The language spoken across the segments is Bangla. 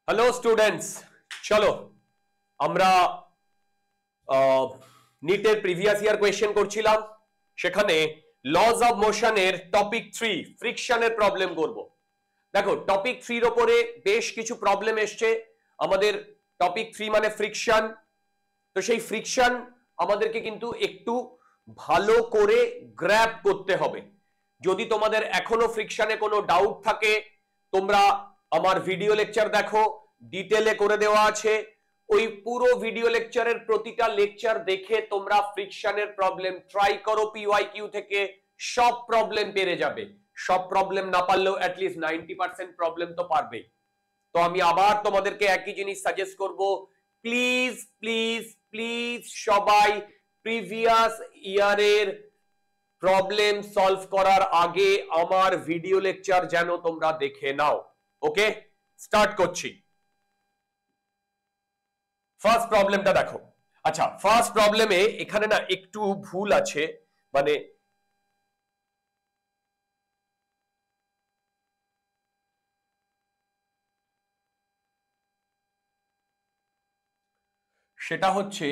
হ্যালো স্টুডেন্টস, চলো আমরা নিটের প্রিভিয়াস ইয়ার কোয়েশ্চেন করছিলাম। সেখানে লজ অফ মোশনের টপিক 3 ফ্রিকশনের প্রবলেম করব। দেখো টপিক 3 এর উপরে বেশ কিছু প্রবলেম এসছে। আমাদের টপিক 3 মানে ফ্রিকশন, তো সেই ফ্রিকশন আমাদেরকে কিন্তু একটু ভালো করে গ্র্যাব করতে হবে। যদি তোমাদের এখনো ফ্রিকশনে কোনো ডাউট থাকে, তোমরা আমার ভিডিও লেকচার দেখো, ডিটেলে করে দেওয়া আছে। ওই পুরো ভিডিও লেকচারের প্রতিটা লেকচার দেখে তোমরা ফ্রিকশনের প্রবলেম ট্রাই করো, পিওয়াইকিউ থেকে সব প্রবলেম পেরে যাবে। সব প্রবলেম না পারলেও অ্যাটলিস্ট 90% প্রবলেম তো পারবে। তো আমি আবার তোমাদেরকে একই জিনিস সাজেস্ট করব, প্লিজ প্লিজ প্লিজ সবাই প্রিভিয়াস ইয়ারের প্রবলেম সলভ করার আগে আমার ভিডিও লেকচার যেন তোমরা দেখে নাও। ওকে, স্টার্ট করছি। ফার্স্ট প্রবলেমটা দেখো। আচ্ছা, ফার্স্ট প্রবলেমে এখানে না একটু ভুল আছে, মানে সেটা হচ্ছে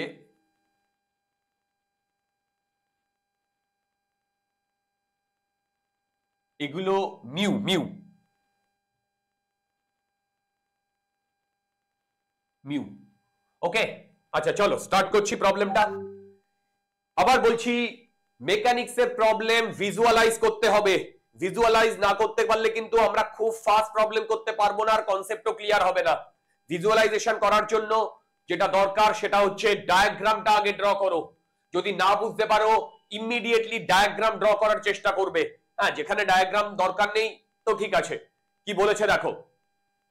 এগুলো মিউ মিউ মিউ ওকে। আচ্ছা চলো স্টার্ট করছি প্রবলেমটা। আবার বলছি, মেকানিক্সের প্রবলেম ভিজুয়ালাইজ করতে হবে। ভিজুয়ালাইজ না করতে পারলে কিন্তু আমরা খুব ফাস্ট প্রবলেম করতে পারবো না, আর কনসেপ্টও ক্লিয়ার হবে না। ভিজুয়ালাইজেশন করার জন্য যেটা দরকার সেটা হচ্ছে ডায়াগ্রামটা আগে ড্র করো। যদি না বুঝতে পারো ইমিডিয়েটলি ডায়াগ্রাম ড্র করার চেষ্টা করবে। হ্যাঁ, যেখানে ডায়াগ্রাম দরকার নেই তো ঠিক আছে। কি বলেছে দেখো,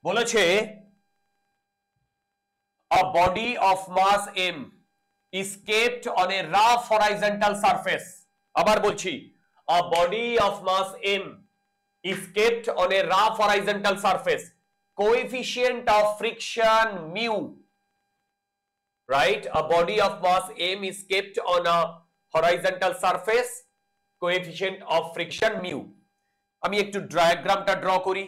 বলেছে a body of mass m is kept on a rough horizontal surface. আবার বলছি, a body of mass m is kept on a rough horizontal surface. Coefficient of friction mu, right? A body of mass m is kept on a horizontal surface. Coefficient of friction mu. আমি একটু ডায়াগ্রামটা ড্র করি।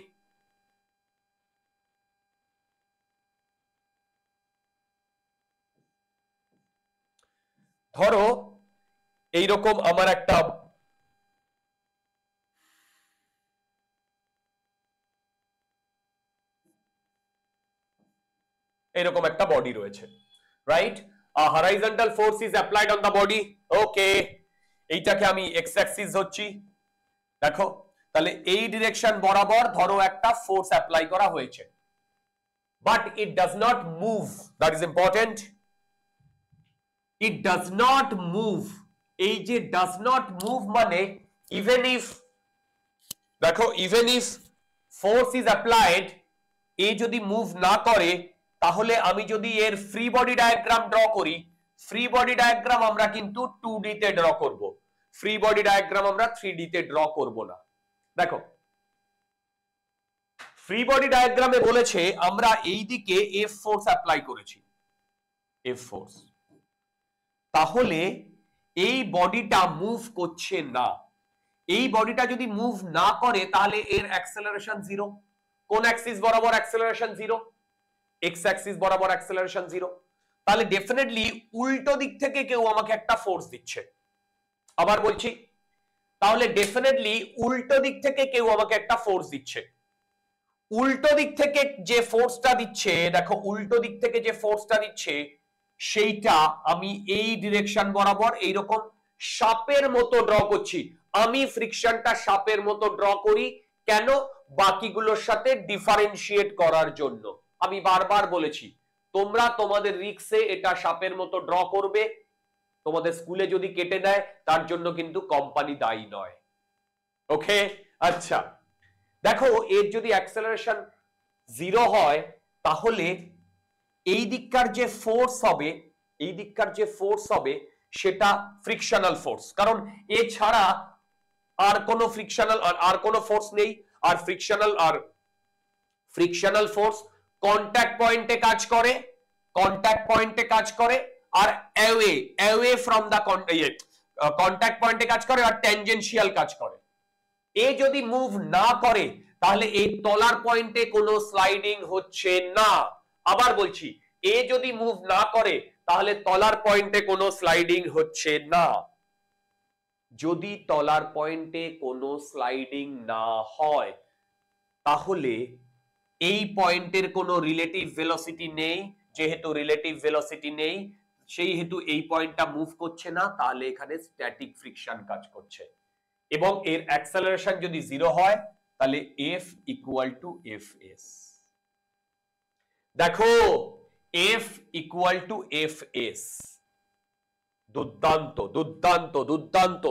ধরো এইরকম আমার একটা এরকম একটা বডি রয়েছে, right? a horizontal force is applied on the body. ওকে, এইটাকে আমি এক্স অ্যাক্সিস ধরছি। দেখো তাহলে এই ডিরেকশন বরাবর ধরো একটা ফোর্স অ্যাপ্লাই করা হয়েছে, but it does not move. That is important, it does not move. এই যে ডাজ নট মুভ মানে ইভেন ইফ, দেখো even if force is applied, এ যদি মুভ না করে, তাহলে আমি যদি এর ফ্রি বডি ডায়াগ্রাম ড্র করি, ফ্রি বডি ডায়াগ্রাম আমরা কিন্তু 2D তে ড্র করব, ফ্রি বডি ডায়াগ্রাম আমরা 3D তে ড্র করব না। দেখো ফ্রি বডি ডায়াগ্রামে বলেছে আমরা এই দিকে এফ ফোর্স অ্যাপ্লাই করেছি, এফ ফোর্স, তাহলে এই বডিটা মুভ করছে না। এই বডিটা যদি মুভ না করে তাহলে এর অ্যাক্সেলারেশন জিরো। কোন অ্যাক্সিস বরাবর অ্যাক্সেলারেশন জিরো? এক্স অ্যাক্সিস বরাবর অ্যাক্সেলারেশন জিরো। তাহলে ডেফিনেটলি উল্টো দিক থেকে কেউ আমাকে একটা ফোর্স দিচ্ছে। আবার বলছি, তাহলে ডেফিনেটলি উল্টো দিক থেকে কেউ আমাকে একটা ফোর্স দিচ্ছে। উল্টো দিক থেকে যে ফোর্সটা দিচ্ছে, দেখো উল্টো দিক থেকে যে ফোর্সটা দিচ্ছে সেইটা আমি এই ডিরেকশন বরাবর এইরকম সাপের মতো ড্র করছি। আমি ফ্রিকশনটা সাপের মতো ড্র করি কেন? বাকিগুলোর সাথে ডিফারেন্সিয়েট করার জন্য। আমি বারবার বলেছি তোমরা তোমাদের রিক্সে এটা সাপের মতো ড্র করবে। তোমাদের স্কুলে যদি কেটে দেয় তার জন্য কিন্তু কোম্পানি দায়ী নয়। ওকে, আচ্ছা দেখো এর যদি অ্যাক্সেলারেশন জিরো হয় তাহলে এই দিককার যে ফোর্স হবে, এই দিককার যে ফোর্স হবে সেটা ফ্রিকশনাল ফোর্স, কারণ এছাড়া আর কোনো ফ্রিকশনাল আর কোনো ফোর্স নেই। আর ফ্রিকশনাল ফোর্স কন্টাক্ট পয়েন্টে কাজ করে, কন্টাক্ট পয়েন্টে কাজ করে, আর অ্যাওয়ে ফ্রম দা কন্টাক্ট পয়েন্টে কাজ করে, আর ট্যানজেনশিয়াল কাজ করে। এ যদি মুভ না করে তাহলে এই তলার পয়েন্টে কোনো স্লাইডিং হচ্ছে না। আবার বলছি, এ যদি মুভ না করে তাহলে তলার পয়েন্টে কোনো স্লাইডিং হচ্ছে না। যদি তলার পয়েন্টে কোনো স্লাইডিং না হয় তাহলে এই পয়েন্টের কোনো রিলেটিভ ভেলোসিটি নেই। যেহেতু রিলেটিভ ভেলোসিটি নেই সেই হেতু এই পয়েন্টটা মুভ করছে না, তাহলে এখানে স্ট্যাটিক ফ্রিকশন কাজ করছে এবং এর অ্যাক্সেলারেশন যদি 0 হয় তাহলে F ইকুয়াল টু Fs। দেখো F ইকুয়াল টু Fs। দুর্দান্ত দুর্দান্ত দুর্দান্ত।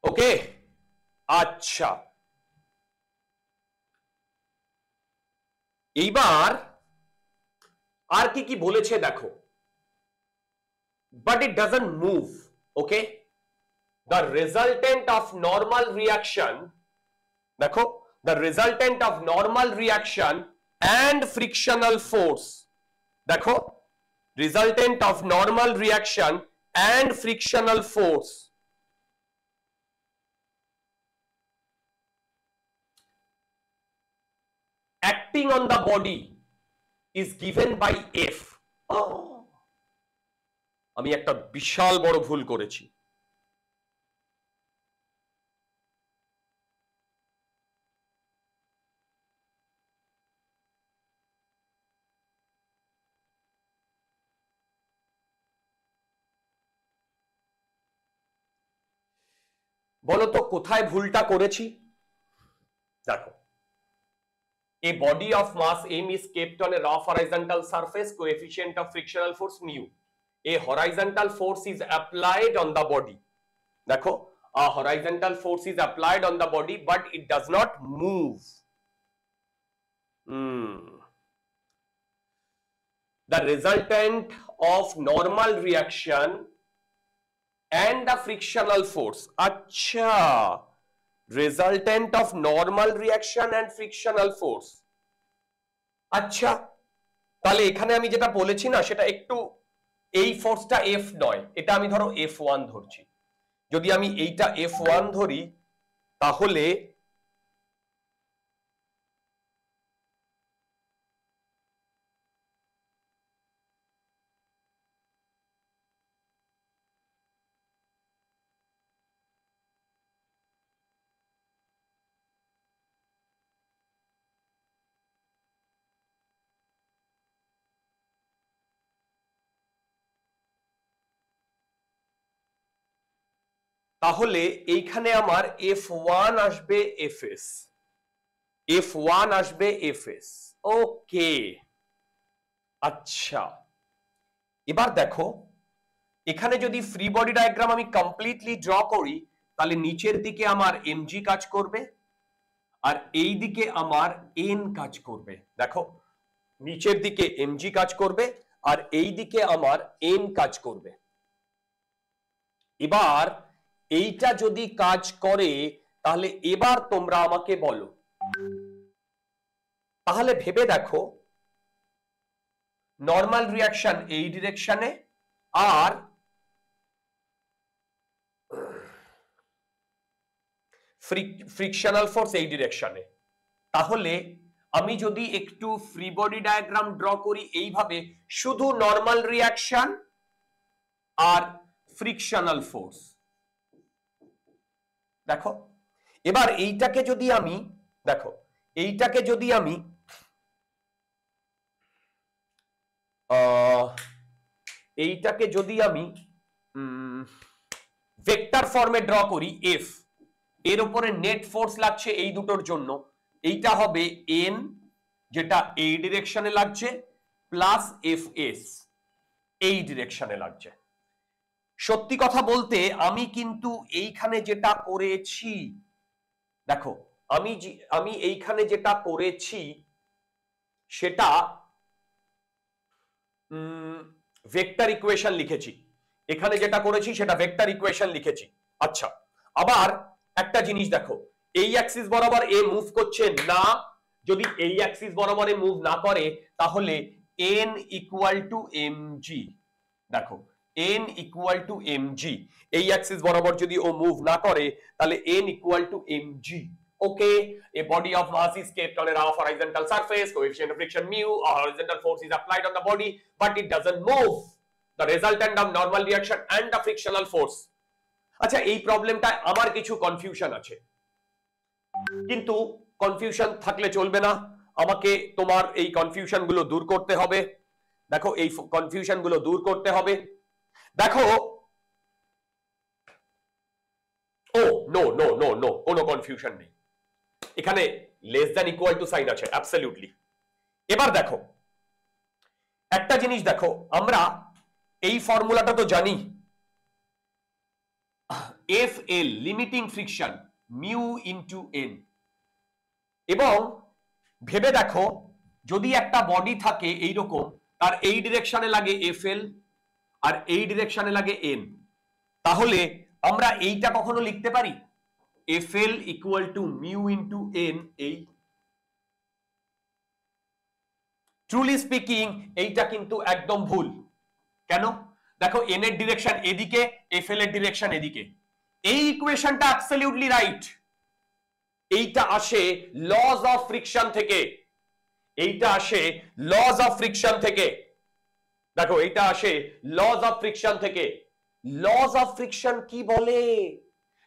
ওকে, আচ্ছা এইবার আর কি কি বলেছে দেখো। but it doesn't move, okay? The resultant of normal reaction, দেখো, the resultant of normal reaction and frictional force, দেখো, resultant of normal reaction and frictional force acting on the body is given by F. আমি একটা বিশাল বড় ভুল করেছি। বলতো কোথায় ভুলটা করেছি? দেখো, a body of mass m is kept on a rough horizontal surface, coefficient of frictional force mu. A horizontal force is applied on the body. দেখো, a horizontal force is applied on the body but it does not move. The resultant of normal reaction and the frictional force, আচ্ছা, resultant of normal reaction and frictional force, আচ্ছা, তাহলে এখানে আমি যেটা বলেছি না সেটা একটু, এই ফোর্সটা F নয়, এটা আমি ধরো F1 ধরছি। যদি আমি এইটা F1 ধরি তাহলে তাহলে এইখানে আমার F1 আসবে Fs, F1 আসবে Fs। ওকে, আচ্ছা এবার দেখো, এখানে যদি ফ্রি বডি ডায়াগ্রাম আমি কমপ্লিটলি ড্র করি তাহলে নিচের দিকে আমার mg কাজ করবে আর এই দিকে আমার n কাজ করবে। দেখো, নিচের দিকে mg কাজ করবে আর এই দিকে আমার n কাজ করবে। এবার এইটা যদি কাজ করে তাহলে এবার তোমরা আমাকে বলো, তাহলে ভেবে দেখো, নর্মাল রিয়াকশন এই ডিরেকশনে আর ফ্রিকশনাল ফোর্স এই ডিরেকশনে, তাহলে আমি যদি একটু ফ্রি বডি ডায়াগ্রাম ড্র করি এইভাবে, শুধু নর্মাল রিয়াকশন আর ফ্রিকশনাল ফোর্স, দেখো, এবার এইটাকে যদি আমি, দেখো এইটাকে যদি আমি ভেক্টর ফর্মে ড্র করি, এফ এর উপরে নেট ফোর্স লাগছে এই দুটোর জন্য, এইটা হবে এন যেটা এই ডিরেকশনে লাগছে প্লাস এফ এস এই ডিরেকশনে লাগছে। সত্যি কথা বলতে আমি কিন্তু এইখানে যেটা করেছি, দেখো আমি এইখানে যেটা করেছি সেটা ভেক্টর ইকুয়েশন লিখেছি, এখানে যেটা করেছি সেটা ভেক্টর ইকুয়েশন লিখেছি। আচ্ছা, আবার একটা জিনিস দেখো, এই অ্যাক্সিস বরাবর এ মুভ করছে না, যদি এই অ্যাক্সিস বরাবরে মুভ না করে তাহলে n ইকুয়াল টু mg, দেখো n ইকুয়াল টু mg, এই অ্যাক্সিস বরাবর যদি ও মুভ না করে তাহলে n equal to mg। Okay, a body of mass is kept on a rough horizontal surface, coefficient of friction mu, a horizontal force is applied on the body, but it doesn't move. The resultant of normal reaction and the frictional force. আচ্ছা, এই প্রবলেমটা আমার কিছু কনফিউশন আছে, কিন্তু কনফিউশন থাকলে চলবে না, আমাকে তোমার এই কনফিউশন গুলো দূর করতে হবে। দেখো এই কনফিউশন গুলো দূর করতে হবে। দেখো, oh no no no no, কোনো কনফিউশন নেই, এখানে less than equal to sign আছে, অ্যাবসলিউটলি। এবার দেখো একটা জিনিস, দেখো আমরা এই ফর্মুলাটা তো জানি, F L limiting friction mu into N, এবং ভেবে দেখো যদি একটা বডি থাকে এইরকম, তার এই ডিরেকশনে লাগে এফ এল আর এই ডিরেকশনে লাগে এন, তাহলে আমরা এইটা কখনো লিখতে পারি F L equal to mu into N. এই ট্রুলি স্পিকিং এইটা কিন্তু একদম ভুল। কেন? দেখো এন এর ডিরেকশন এদিকে, এফ এল এর ডিরেকশন এদিকে, এই ইকুয়েশনটা অ্যাবসলিউটলি রাইট। এইটা আসে লজ অফ ফ্রিকশন থেকে, এইটা আসে লজ অফ ফ্রিকশন থেকে। দেখো এইটা আসে লজ অফ ফ্রিকশন থেকে। লজ অফ ফ্রিকশন কি বলে?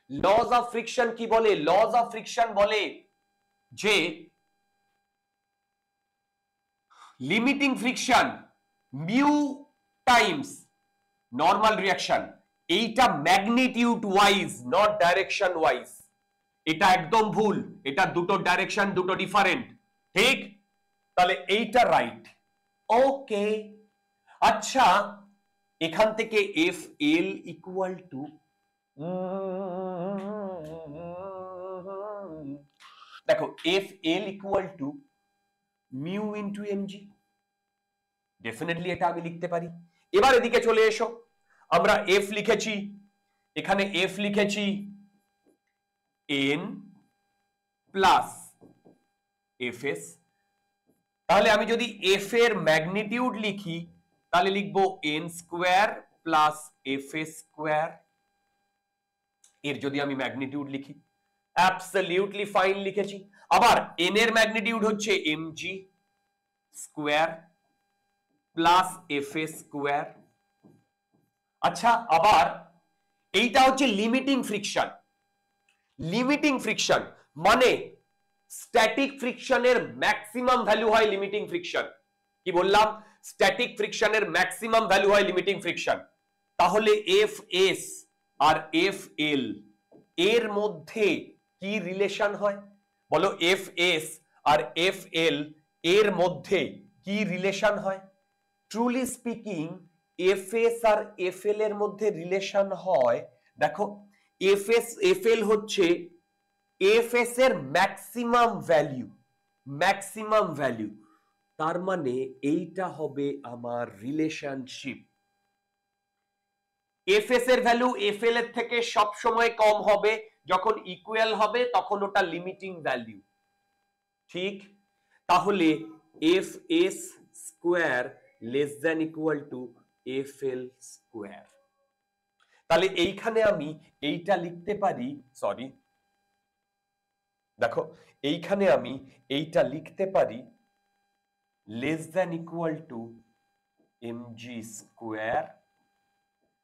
লজ অফ ফ্রিকশন কি বলে? লজ অফ ফ্রিকশন বলে যে limiting friction mu times normal reaction, এইটা magnitude wise not direction wise. এটা একদম ভুল, এটা দুটো ডাইরেকশন দুটো ডিফারেন্ট, ঠিক? তাহলে এইটা রাইট। ওকে, আচ্ছা এখান থেকে এফ এল ইকুয়াল টু, দেখো F L equal to mu into MG, definitely এটা আমি লিখতে পারি। এবার এদিকে চলে এসো, আমরা এফ লিখেছি, এখানে এফ লিখেছি এন প্লাস এফ এস, তাহলে আমি যদি এফ এর ম্যাগনিটিউড লিখি তাহলে লিখবো N square plus F S square. এর যদি আমি ম্যাগনিটিউড লিখি, অ্যাবসলিউটলি ফাইন লিখেছি। আবার এন এর ম্যাগনিটিউড হচ্ছে MG square plus F S square. আচ্ছা, আবার এইটা হচ্ছে লিমিটিং ফ্রিকশন। লিমিটিং ফ্রিকশন মানে স্ট্যাটিক ফ্রিকশনের ম্যাক্সিমাম ভ্যালু হয় লিমিটিং ফ্রিকশন। কি বললাম? স্ট্যাটিক ফ্রিকশনের ম্যাক্সিমাম ভ্যালু হয় লিমিটিং ফ্রিকশন। তাহলে এফ এস আর এফ এল এর মধ্যে কি রিলেশন হয় বলো? এফ এস আর এফ এল এর মধ্যে কি রিলেশন হয়? ট্রুলি স্পিকিং এফ এস আর এফ এল এর মধ্যে রিলেশন হয়, দেখো এফ এস এফ এল হচ্ছে এফ এস এর ম্যাক্সিমাম ভ্যালু, ম্যাক্সিমাম ভ্যালু, তার মানে এইটা হবে আমার রিলেশনশিপ। এফ এস এর ভ্যালু এফ এল এর থেকে সব সময় কম হবে, যখন ইকুয়াল হবে তখন ওটা লিমিটিং ভ্যালু, ঠিক? তাহলে F S square less than equal two F L square. তাহলে এইখানে আমি এইটা লিখতে পারি, সরি দেখো এইখানে আমি এইটা লিখতে পারি less than equal two MG square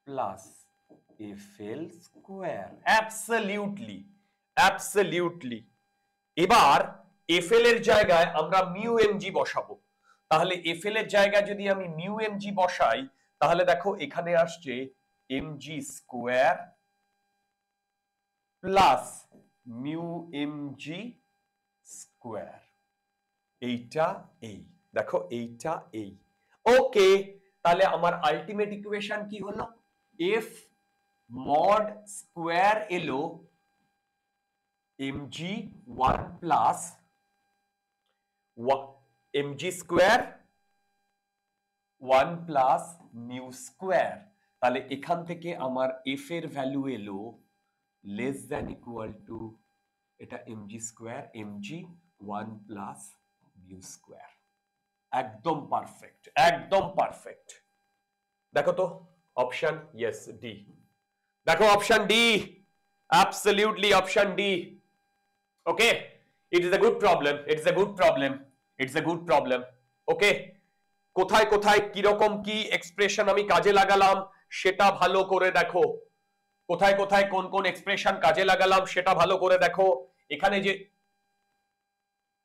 plus F L square. Absolutely, absolutely. এবার এফ এল এর জায়গায় আমরা মিউ এমজি বসাবো, তাহলে এফ এল এর জায়গায় যদি আমি মিউ এমজি বসাই তাহলে দেখো এখানে আসছে MG square plus mu MG square. এইটা এই, দেখো এইটা এই। ওকে, তাহলে আমার আলটিমেট ইকুয়েশন কি হলো? এফ মড স্কোয়ার এলো MG one plus MG square one plus mu square. তাহলে এখান থেকে আমার এফ এর ভ্যালু এলো লেস দ্যান ইকুয়াল টু, এটা MG square, MG one plus mu square. একদম পারফেক্ট, একদম পারফেক্ট। দেখো তো অপশন, ইয়েস ডি, দেখো option D, absolutely option D. Okay, it is a good problem, it's a good problem, it's a good problem. Okay, কোথায় কোথায় কিরকম কি এক্সপ্রেশন আমি কাজে লাগালাম সেটা ভালো করে দেখো, কোথায় কোথায় কোন কোন এক্সপ্রেশন কাজে লাগালাম সেটা ভালো করে দেখো।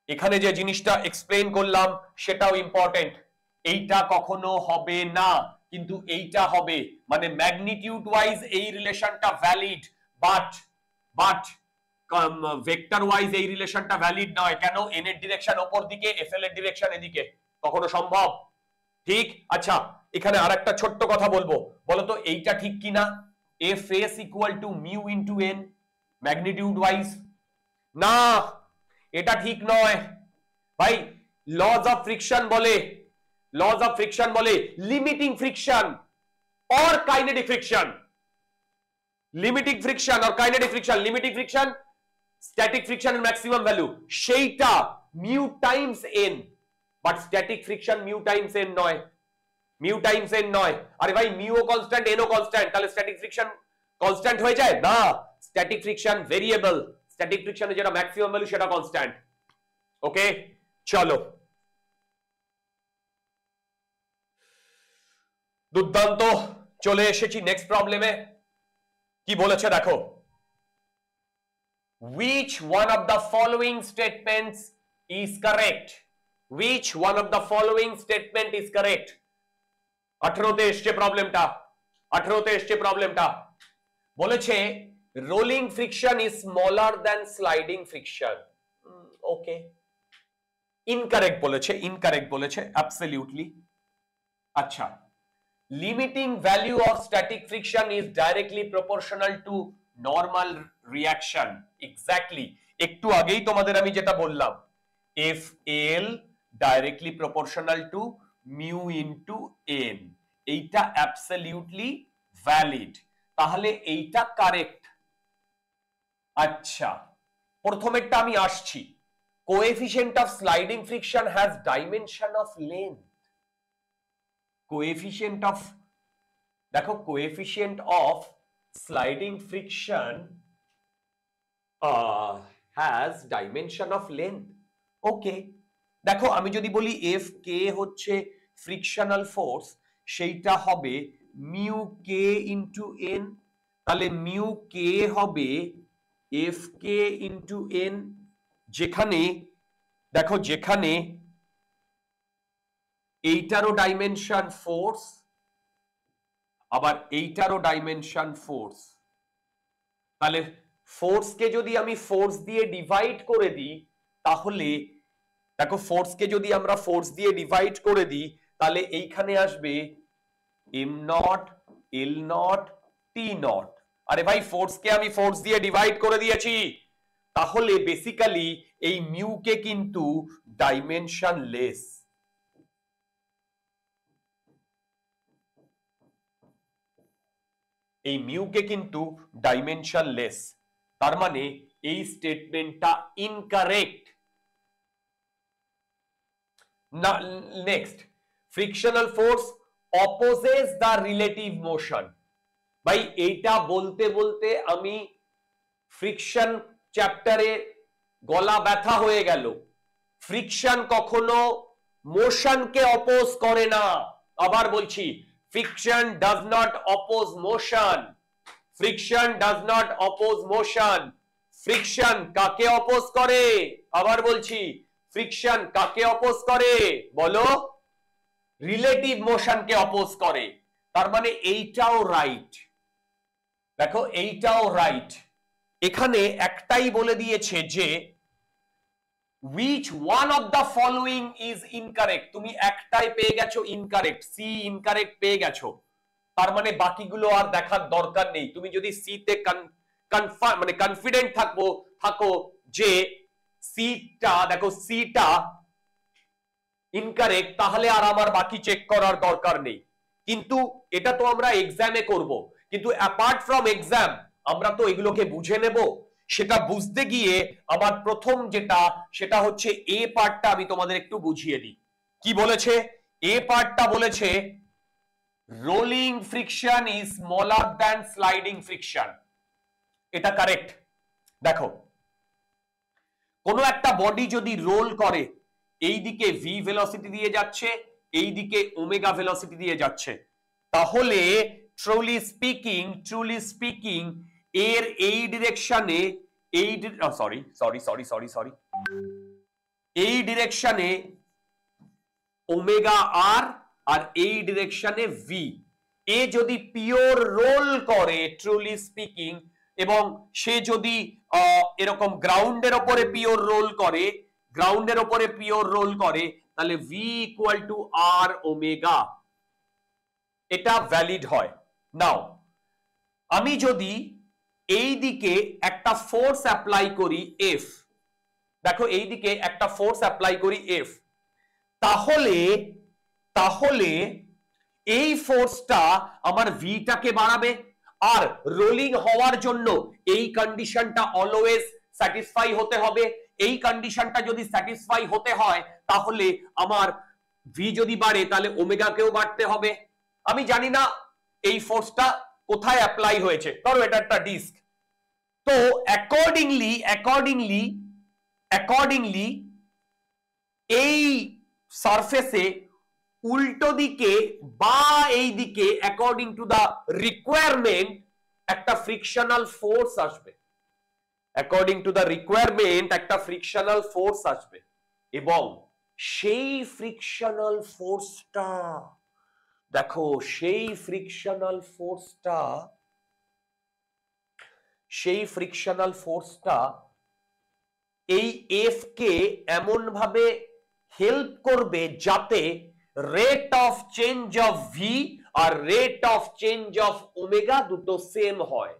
এখানে যে জিনিসটা এক্সপ্লেন করলাম সেটাও ইম্পর্টেন্ট। এইটা কখনো হবে না, কিন্তু এইটা হবে, মানে ম্যাগনিটিউড ওয়াইজ এই রিলেশনটা ভ্যালিড, বাট ভেক্টর ওয়াইজ এই রিলেশনটা ভ্যালিড নয়। কেন? এন এর ডিরেকশন উপর দিকে, এফ এল এর ডিরেকশন এদিকে, কখনো সম্ভব? ঠিক। আচ্ছা, এখানে আরেকটা ছোট্ট কথা বলবো, বলতো এইটা ঠিক কিনা? F S equal to mu into N magnitude wise, না এটা ঠিক নয় ভাই। লজ অফ ফ্রিকশন বলে, লজ অফ ফ্রিকশন বলে লিমিটিং ফ্রিকশন और काइनेटिक फ्रिक्शन, लिमिटिंग फ्रिक्शन और kinetic friction, limiting friction static friction maximum value সেইটা mu times N, but static friction mu times N নয়, মিউ টাইমস এন নয়। আরে ভাই মিউ কনস্ট্যান্ট এনও কনস্ট্যান্ট, তাহলে স্ট্যাটিক ফ্রিকশন কনস্ট্যান্ট হয়ে যায় না? স্ট্যাটিক ফ্রিকশন ভেরিয়েবল, স্ট্যাটিক ফ্রিকশনের যেটা ম্যাক্সিমাম ভ্যালু সেটা কনস্ট্যান্ট। ওকে চলো, দুর্দান্ত, চলে এসেছি নেক্সট প্রবলেমে। কি বলেছে দেখো, which one of the following statements is correct, which one of the following statement is correct। 18তে এসছে প্রবলেমটা, 18তে এসছে প্রবলেমটা, বলেছে rolling friction is smaller than sliding friction. Okay, incorrect বলেছে, ইনকারেক্ট বলেছে অ্যাবসলিউটলি। আচ্ছা, limiting value of static friction is directly proportional to normal reaction, exactly। একটু আগেই তোমাদের আমি যেটা বললাম, FL directly proportional to mu into n, এইটা absolutely valid, তাহলে এইটা কারেক্ট। আচ্ছা, প্রথমেরটা আমি আসছি, coefficient of sliding friction has dimension of length, coefficient of, দেখো coefficient of sliding friction has dimension of length। ওকে, দেখো আমি যদি বলি এফ কে হচ্ছে ফ্রিকশনাল ফোর্স, সেইটা হবে মিউ কে ইন্টু এন, তাহলে মিউ কে হবে এফ কে ইন্টু এন, যেখানে দেখো যেখানে এইটারও ডাইমেনশন ফোর্স, আবার এইটারও ডাইমেনশন ফোর্স, তাহলে ফোর্সকে যদি আমি ফোর্স দিয়ে ডিভাইড করে দিই, তাহলে দেখো ফোর্সকে যদি আমরা ফোর্স দিয়ে ডিভাইড করে দিই, তাহলে এইখানে আসবে am not L not T not. আরে ভাই ফোর্সকে আমি ফোর্স দিয়ে ডিভাইড করে দিয়েছি, তাহলে বেসিক্যালি এই মিউকে কিন্তু ডাইমেনশন লেস, এই মিউকে কিন্তু ডাইমেনশন লেস, তার মানে এই স্টেটমেন্টটা ইনকারেক্ট। না, next, frictional force opposes the relative motion. ভাই এইটা বলতে বলতে আমি ফ্রিকশন চ্যাপ্টারে গলা ব্যথা হয়ে গেল। ফ্রিকশন কখনো মোশনকে অপোজ করে না, আবার বলছি, friction does not oppose motion, friction does not oppose motion। friction কাকে অপোজ করে? আবার বলছি, friction কাকে অপোজ করে বলো? রিলেটিভ মোশনকে অপোজ করে। তার মানে এইটাও রাইট, দেখো এইটাও রাইট। এখানে একটাই বলে দিয়েছে যে which one of the following is incorrect, তুমি একটাই পেয়ে গেছো ইনকারেক্ট, সি ইনকারেক্ট পেয়ে গেছো, তার মানে বাকিগুলো আর দেখার দরকার নেই। তুমি যদি সি তে কনফার্ম মানে কনফিডেন্ট থাকো যে সিটা, দেখো সিটা ইনকারেক্ট, তাহলে আর আমার বাকি চেক করার দরকার নেই। কিন্তু এটা তো আমরা এক্সামে করব, কিন্তু অ্যাপার্ট ফ্রম এক্সাম আমরা তো এগুলোকে বুঝে নেব। সেটা বুঝতে গিয়ে আমার প্রথম যেটা সেটা হচ্ছে এ পার্টটা আমি তোমাদের একটু বুঝিয়ে দিই। কি বলেছে? এ পার্টটা বলেছে rolling friction is smaller than sliding friction. এটা কারেক্ট। দেখো, কোনো একটা বডি যদি রোল করে, এই দিকে ভি ভেলোসিটি দিয়ে যাচ্ছে, এই দিকে ওমেগা ভেলোসিটি দিয়ে যাচ্ছে, তাহলে ট্রুলি স্পিকিং এর এই ডিরেকশনে এই ডিরেকশনে ওমেগা আর এই ডিরেকশনে ভি। এ যদি পিওর রোল করে ট্রুলি স্পিকিং, এবং সে যদি এরকম গ্রাউন্ডের উপরে পিওর রোল করে তাহলে v equal to r omega, এটা ভ্যালিড হয়। নাও আমি যদি এই দিকে একটা ফোর্স অ্যাপ্লাই করি এফ, দেখো এই দিকে একটা ফোর্স অ্যাপ্লাই করি এফ, তাহলে এই ফোর্সটা আমার ভিটাকে বাড়াবে, আর রোলিং হওয়ার জন্য এই কন্ডিশনটা অলওয়েজ স্যাটিসফাই হতে হবে। এই কন্ডিশনটা যদি স্যাটিসফাই হতে হয় তাহলে আমার ভি যদি বাড়ে তাহলে ওমেগাকেও বাড়তে হবে। আমি জানি না এই ফোর্সটা কোথায় অ্যাপ্লাই হয়েছে, ধরো এটা একটা ডিস্ক, তো অ্যাকর্ডিংলি এই সারফেসে উল্টো দিকে বা এই দিকে অ্যাকর্ডিং টু দা রিকোয়ারমেন্ট একটা ফ্রিকশনাল ফোর্স আসবে, এবং সেই ফ্রিকশনাল ফোর্সটা, দেখো সেই ফ্রিকশনাল ফোর্সটা এই এফ কে এমন ভাবে হেল্প করবে যাতে rate of change of v আর rate of change of omega দুটো সেম হয়,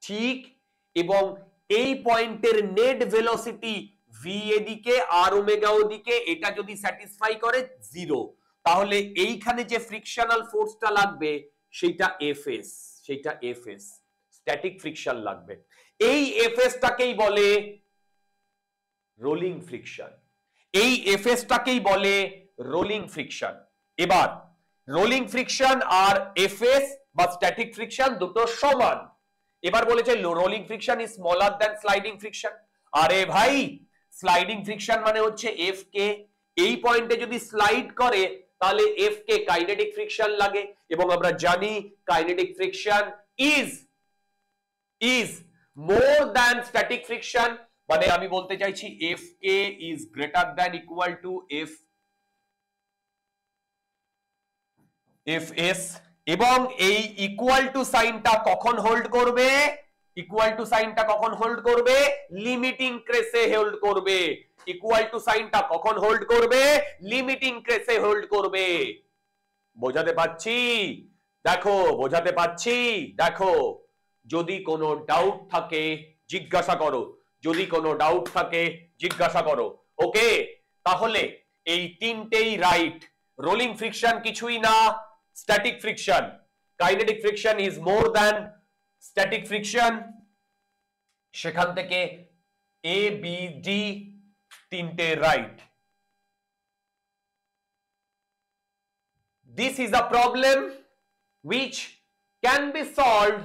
ঠিক। এবং এই পয়েন্টের নেট ভেলোসিটি ভি এদিকে আর ওমেগা ওদিকে, এটা যদি স্যাটিসফাই করে জিরো, তাহলে এইখানে যে ফ্রিকশনাল ফোর্সটা লাগবে সেটা এফএস, স্ট্যাটিক ফ্রিকশন লাগবে। এই এফএস টাকেই বলে রোলিং ফ্রিকশন। এবার রোলিং ফ্রিকশন আর এফএস বা স্ট্যাটিক ফ্রিকশন দুটো সমান। এবার বলেছে rolling friction is smaller than sliding friction. আরে ভাই, স্লাইডিং ফ্রিকশন মানে হচ্ছে এফ কে এই পয়েন্টে যদি স্লাইড করে তাহলে এফ কে কাইনেটিক ফ্রিকশন লাগে, এবং আমরা জানি kinetic friction is more than static friction. মানে আমি বলতে চাইছি F K is greater than equal two F S. এবং এই ইকুয়াল টু সাইনটা কখন হোল্ড করবে? লিমিটিং ক্রেসে হোল্ড করবে। লিমিটিং ক্রেসে হোল্ড করবে। বোঝাতে পারছি? দেখো, যদি কোনো ডাউট থাকে জিজ্ঞাসা করো, ওকে? তাহলে এই তিনটেই রাইট। রোলিং ফ্রিকশন কিছুই না, static friction. Kinetic friction is more than static friction. সেখান থেকে এ বি ডি তিনটে right. This is a problem which can be solved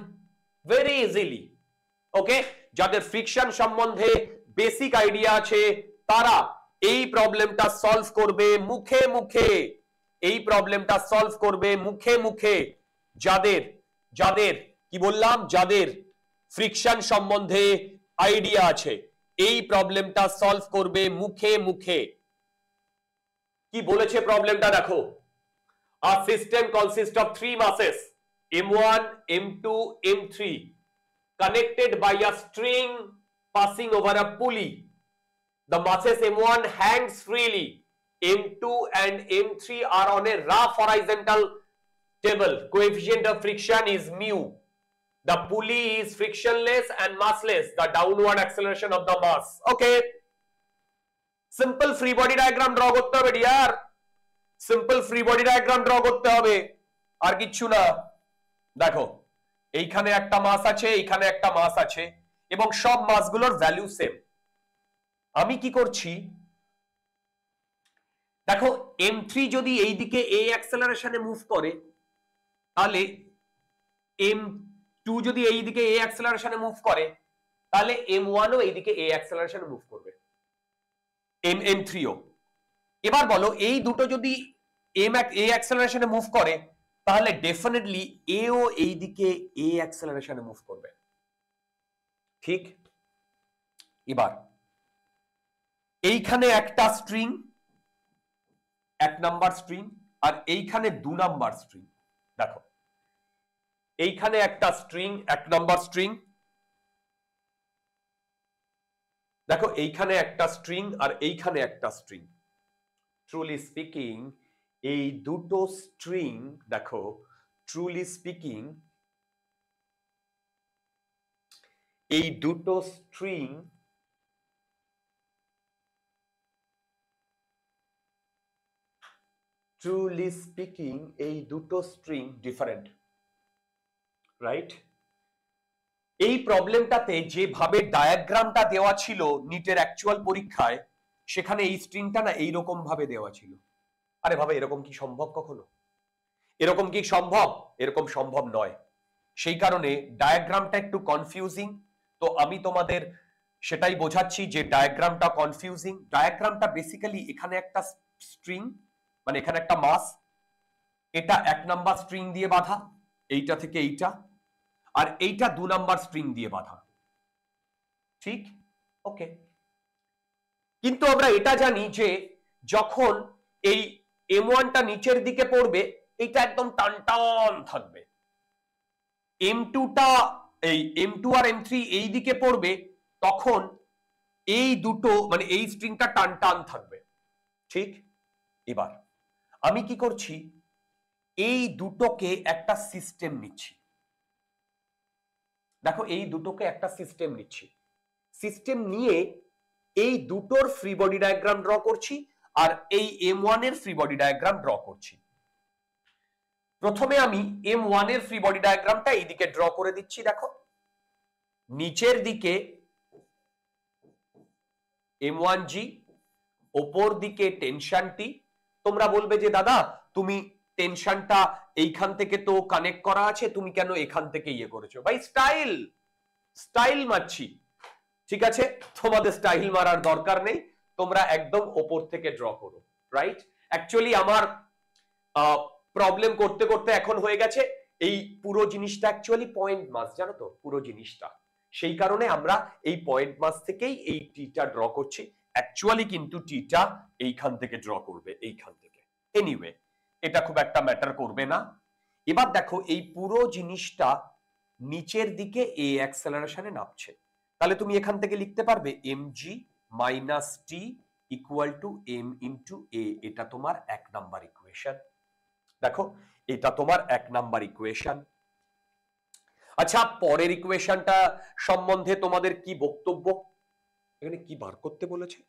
very easily. Okay? যাদের ফ্রিকশন সম্বন্ধে বেসিক আইডিয়া আছে তারা এই প্রবলেমটা সলভ করবে মুখে মুখে। যাদের কি বললাম, যাদের ফ্রিকশন সম্বন্ধে আইডিয়া আছে এই প্রবলেমটা সলভ করবে মুখে। কি বলেছে প্রবলেমটা দেখো। A system consists of three masses M1, M2, M3 connected by a string passing over a pulley. The masses M1 hangs freely. M2 and M3 are on a rough horizontal table. Coefficient of friction is mu. The pulley is frictionless and massless. The downward acceleration of the mass. Okay. Simple free body diagram draw করতে হবে dear. Simple free body diagram draw করতে হবে, আর কিচ্ছু না। দেখো এইখানে একটা মাস আছে, এইখানে একটা মাস আছে, এবং সব মাসগুলোর ভ্যালু সেম। আমি কি করছি দেখো, m3 যদি এইদিকে a অ্যাক্সেলারেশনে মুভ করে, তাহলে m2 যদি এইদিকে a অ্যাক্সেলারেশনে মুভ করে, তাহলে m1 ও এইদিকে a অ্যাক্সেলারেশনে মুভ করবে, m3 ও। এবার বলো এই দুটো যদি a অ্যাক্সেলারেশনে মুভ করে, তাহলে ডেফিনেটলি a ও এইদিকে a অ্যাক্সেলারেশনে মুভ করবে, ঠিক? এবার এইখানে একটা স্ট্রিং, 1 নাম্বার স্ট্রিং, আর এইখানে 2 নাম্বার স্ট্রিং। দেখো এইখানে একটা স্ট্রিং, 1 নাম্বার স্ট্রিং, দেখো এইখানে একটা স্ট্রিং আর এইখানে একটা স্ট্রিং। ট্রুলি স্পিকিং এই দুটো স্ট্রিং, দেখো ট্রুলি স্পিকিং এই দুটো স্ট্রিং ট্রুলি স্পিকিং এই দুটো স্ট্রিং ডিফারেন্ট, রাইট? এই প্রবলেমটাতে যেভাবে ডায়াগ্রামটা দেওয়া ছিল নিটের অ্যাকচুয়াল পরীক্ষায়, সেখানে এই স্ট্রিংটা না এইরকম ভাবে দেওয়া ছিল। আরে ভাবে এরকম কি সম্ভব কখনো? এরকম কি সম্ভব? এরকম সম্ভব নয়। সেই কারণে ডায়াগ্রামটা একটু কনফিউজিং। তো আমি তোমাদের সেটাই বোঝাচ্ছি যে ডায়াগ্রামটা কনফিউজিং। ডায়াগ্রামটা বেসিক্যালি এখানে একটা স্ট্রিং, মানে এখানে একটা মাস, এটা 1 নাম্বার স্ট্রিং দিয়ে বাঁধা, এইটা থেকে এইটা, আর এইটা 2 নাম্বার স্ট্রিং দিয়ে বাঁধা, ঠিক? ওকে। কিন্তু আমরা এটা জানি যে যখন এই m1টা নিচের দিকে পড়বে, এটা একদম টান টান থাকবে। m2টা এই m2 আর m3 এই দিকে পড়বে, তখন এই দুটো মানে এই স্ট্রিংটা টান টান থাকবে, ঠিক? এবার আমি কি করছি, এই দুটোকে একটা সিস্টেম নিচ্ছি। দেখো এই দুটোকে একটা সিস্টেম নিচ্ছি, সিস্টেম নিয়ে এই দুটোর ফ্রি বডি ডায়াগ্রাম ড্র করছি, আর এই m1 এর ফ্রি বডি ডায়াগ্রাম ড্র করছি। প্রথমে আমি m1 এর ফ্রি বডি ডায়াগ্রামটা এইদিকে ড্র করে দিচ্ছি। দেখো নিচের দিকে m1g, ওপর দিকে টেনশনটি। তোমরা বলবে যে দাদা তুমি টেনশনটা এইখান থেকে তো কানেক্ট করা আছে, তুমি কেন এখান থেকে ইয়ে করেছো? ভাই স্টাইল, স্টাইল মারছি, ঠিক আছে? তোমাদের স্টাইল মারার দরকার নেই, তোমরা একদম ওপর থেকে ড্র করো, রাইট? অ্যাকচুয়ালি আমার প্রবলেম করতে করতে এখন হয়ে গেছে এই পুরো জিনিসটা অ্যাকচুয়ালি পয়েন্ট মাস, জানো তো পুরো জিনিসটা। সেই কারণে আমরা এই পয়েন্ট মাস থেকেই এই টিটা ড্র করছি। অ্যাকচুয়ালি কিন্তু টিটা এইখান থেকে ড্র করবে, এইখান থেকে। এনিওয়ে এটা খুব একটা ম্যাটার করবে না। এবার দেখো এই পুরো জিনিসটা নিচের দিকে এ অ্যাক্সেলারেশনে নামছে, তাহলে তুমি এখান থেকে লিখতে পারবে mg minus T equal two m into a। এটা তোমার 1 নাম্বার ইকুয়েশন। দেখো এটা তোমার 1 নাম্বার ইকুয়েশন। আচ্ছা পরের ইকুয়েশনটা সম্বন্ধে তোমাদের কি বক্তব্য? এখানে কি বার করতে বলেছে?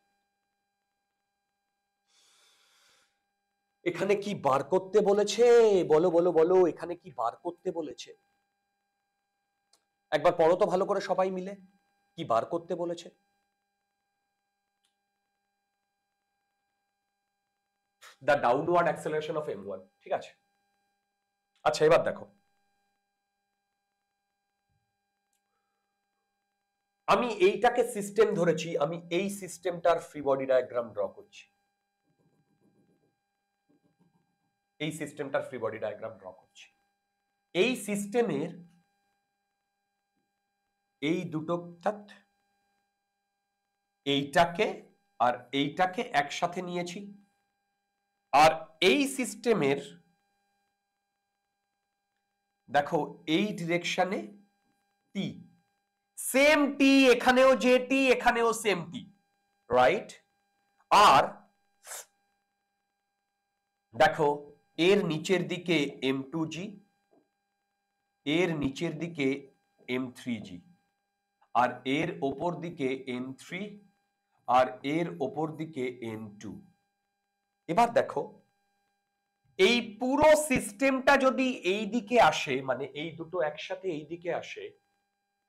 এখানে কি বার করতে বলেছে? বলো বলো বলো, এখানে কি বার করতে বলেছে? একবার পড়ো তো ভালো করে সবাই মিলে, কি বার করতে বলেছে? The downward acceleration of m1, ঠিক আছে? আচ্ছা এবার দেখো, আমি এইটাকে সিস্টেম ধরেছি, আমি এই সিস্টেমটার ফ্রি বডি ডায়াগ্রাম ড্র করছি, এই সিস্টেমটার ফ্রি বডি ডায়াগ্রাম ড্র করছি। এই সিস্টেমের এই দুটো, এইটাকে আর এইটাকে একসাথে নিয়েছি, আর এই সিস্টেমের দেখো এই ডিরেকশনে টি, সেম টি, এখানেও যে টি এখানেও সেম টি, রাইট? আর দেখো এর নিচের দিকে m2g, এর নিচের দিকে m3g, আর এর ওপর দিকে m3, আর এর ওপর দিকে m2। এবার দেখো এই পুরো সিস্টেমটা যদি এই দিকে আসে, মানে এই দুটো একসাথে এই দিকে আসে,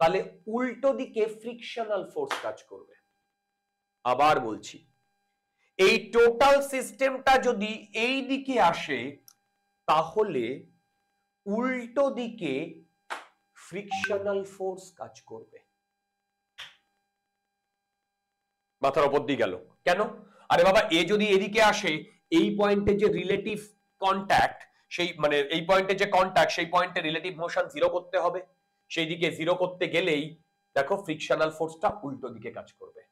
তাহলে উল্টো দিকে ফ্রিকশনাল ফোর্স কাজ করবে। আবার বলছি, এই টোটাল সিস্টেমটা যদি এই দিকে আসে তাহলে উল্টো দিকে ফ্রিকশনাল ফোর্স কাজ করবে। মাথার উপর দিয়ে গেল কেন? আরে বাবা, এ যদি এদিকে আসে, এই পয়েন্টে যে রিলেটিভ কন্ট্যাক্ট, সেই মানে এই পয়েন্টে যে কন্ট্যাক্ট, সেই পয়েন্টে রিলেটিভ মোশন জিরো করতে হবে। সেই দিকে জিরো করতে গেলেই দেখো ফ্রিকশনাল ফোর্সটা উল্টো দিকে কাজ করবে।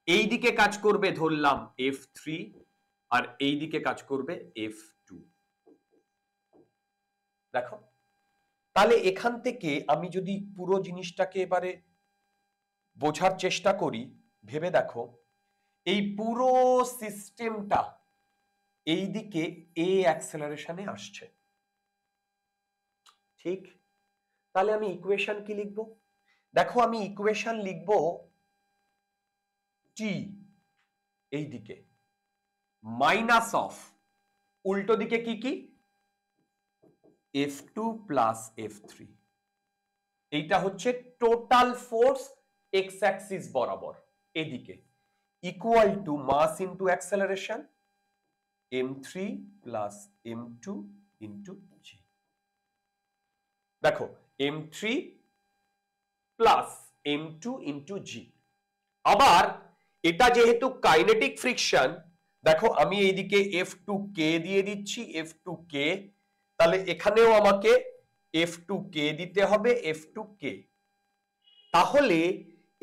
এই দিকে কাজ করবে ধরলাম F3, আর এই দিকে কাজ করবে F2। দেখো, তাহলে এখান থেকে আমি যদি পুরো জিনিসটাকে এবারে বোঝার চেষ্টা করি, ভেবে দেখো, এই পুরো সিস্টেমটা এই দিকে এ অ্যাক্সেলারেশনে আসছে, ঠিক? তাহলে আমি ইকুয়েশন কি লিখব? দেখো, আমি ইকুয়েশন লিখব টি এই দিকে মাইনাস অফ উল্টো দিকে কি কি, F2 প্লাস F3। এইটা হচ্ছে টোটাল ফোর্স এক্স অ্যাক্সিস বরাবর এদিকে, equal to mass into acceleration m3 plus m2 into g। দেখো, m3 plus m2 into g। আবার এটা যেহেতু কাইনেটিক ফ্রিকশন, দেখো আমি এইদিকে F2k দিয়ে দিচ্ছি, F2k, তাহলে এখানেও আমাকে F2k দিতে হবে, F2k। তাহলে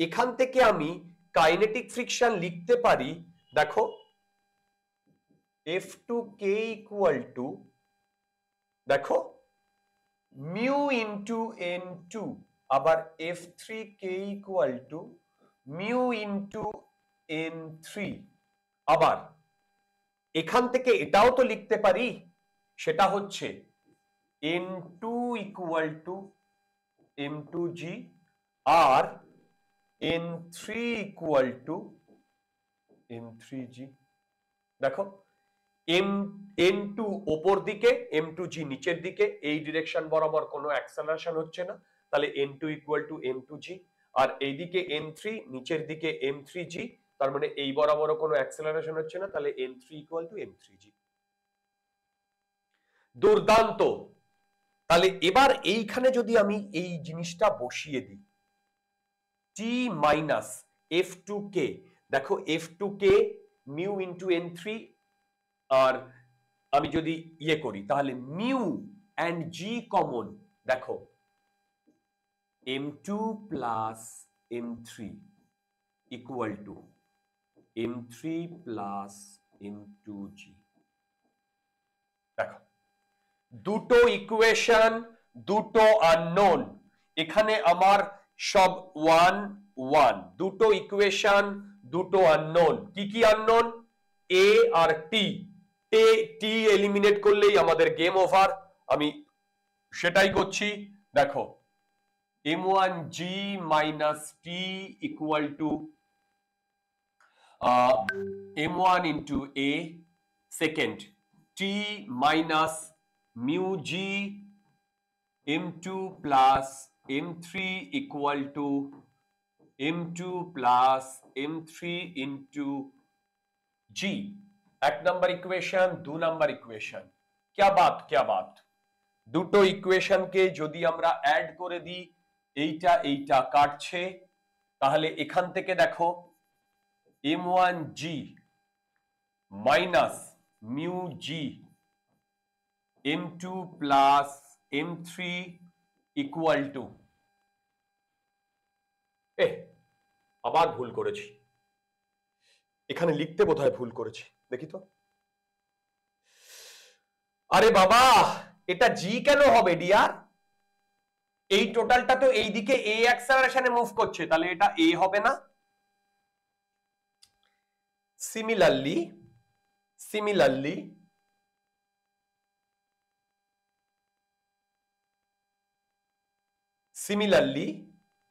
এখান থেকে আমি কাইনেটিক ফ্রিকশন লিখতে পারি, দেখো F2k ইকুয়াল টু, দেখো মিউ ইনটু n2, আবার F3k equal to mu into n3। আবার এখান থেকে এটাও তো লিখতে পারি, সেটা হচ্ছে n2 ইকুয়াল টু m2g, আর n3 ইকুয়াল টু m3g। দেখো, n2 ওপর দিকে, m2g নিচের দিকে, এই ডিরেকশন বরাবর কোনো অ্যাক্সেলারেশন হচ্ছে না, তাহলে n2 ইকুয়াল টু m2g। আর এইদিকে n3 নিচের দিকে m3g, তার মানে এই বরাবরও কোনো অ্যাক্সেলারেশন হচ্ছে না, তাহলে n3 ইকুয়াল টু m3g। দুর্দান্ত। তাহলে এবার এইখানে যদি আমি এই জিনিসটা বসিয়ে দিই, t মাইনাস f2k, দেখো f2k মিউ ইনটু n3, আর আমি যদি ইয়ে করি তাহলে মিউ এন্ড জি কমন, দেখো m2 plus m3 equal two m3 plus m2g। দেখো, দুটো ইকুয়েশন, দুটো আননোন, এখানে আমার সব 1 1, দুটো ইকুয়েশন, দুটো আননোন। কি কি আননোন? এ আর টি। টি এলিমিনেট করলেই আমাদের গেম ওভার, আমি সেটাই করছি। দেখো, m1g minus T equal to m1 into A, second T minus mu G m2 plus m3 equal to m2 plus m3 into G. এক নাম্বার ইকুয়েশন, দু নাম্বার ইকুয়েশন। क्या बात, क्या बात। দুটো ইকুয়েশনকে যদি আমরা অ্যাড করে দিই, এইটা এইটা কাটছে, তাহলে এখান থেকে দেখো m1g minus mu G m2 plus m3 equal two, আবার ভুল করেছি, এখানে লিখতে বোধহয় ভুল করেছি, দেখি তো। আরে বাবা, এটা জি কেন হবে ডিয়ার? এই টোটালটা তো এইদিকে এ অ্যাক্সেলারেশনে মুভ করছে, তাহলে এটা এ হবে না? সিমিলারলি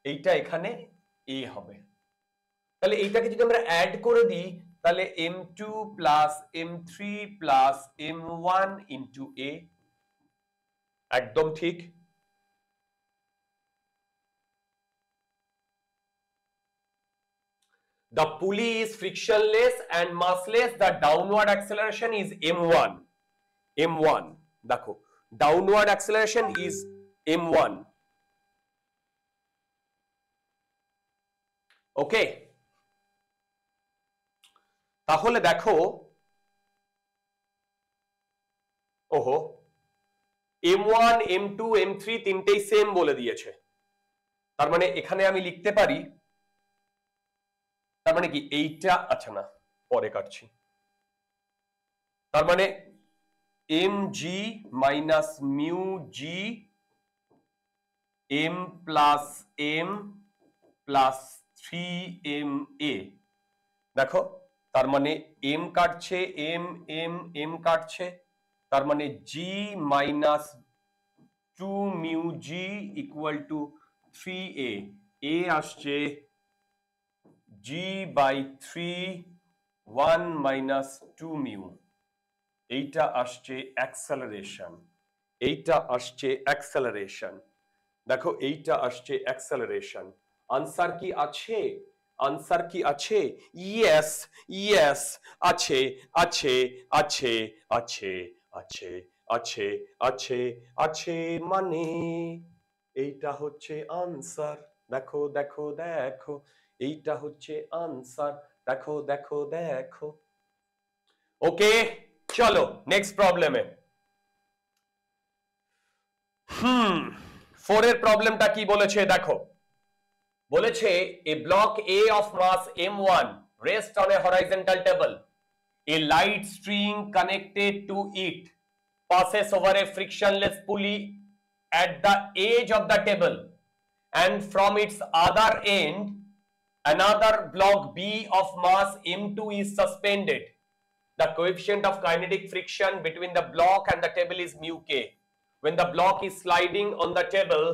এইটা এখানে এ হবে। তাহলে এইটাকে যদি আমরা অ্যাড করে দিই, তাহলে m2 plus m3 plus m1 into এ, একদম ঠিক। the pulley is frictionless and massless, the downward acceleration is m1. m1 দেখো downward acceleration is m1. ওকে, তাহলে দেখো ওহো m1 m2 m3 তিনটেই সেম বলে দিয়েছে। তার মানে এখানে আমি লিখতে পারি, তার মানে কি এইটা, আচ্ছা না পরে কাটছি, তার মানে mg মাইনাস মিউ জি m plus m plus 3ma, দেখো তার মানে m কাটছে m কাটছে, তার মানে g minus 2 mu G equal to 3a, a আসছে g বাই 3 1 মাইনাস 2 মিউ, এইটা আসছে অ্যাক্সেলারেশন, এইটা আসছে অ্যাক্সেলারেশন, দেখো এইটা আসছে অ্যাক্সেলারেশন। আনসার কি আছে? আনসার কি আছে? ইয়েস ইয়েস আছে আছে আছে আছে আছে আছে আছে আছে, মানে এইটা হচ্ছে আনসার। দেখো দেখো দেখো, এইটা হচ্ছে আনসার, দেখো দেখো দেখো। ওকে চলো নেক্সট প্রবলেমে। 4 এর প্রবলেমটা কি বলেছে দেখো, বলেছে a block A of mass m1 rests on a horizontal table, a light string connected to it passes over a frictionless pulley at the edge of the table, and from its other end another block B of mass m2 is suspended. The coefficient of kinetic friction between the block and the table is mu k. When the block is sliding on the table,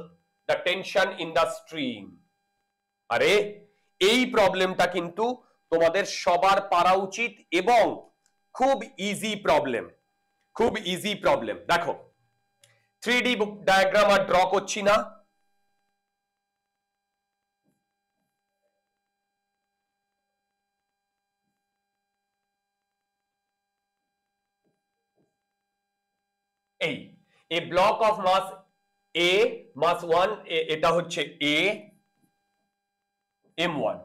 the tension in the string. আরে এই প্রবলেমটা কিন্তু তোমাদের সবার পারা উচিত এবং খুব ইজি প্রবলেম, খুব ইজি প্রবলেম। দেখো 3D ডায়াগ্রাম আর ড্র করছি না, এই a block of mass a mass 1, এটা হচ্ছে a m1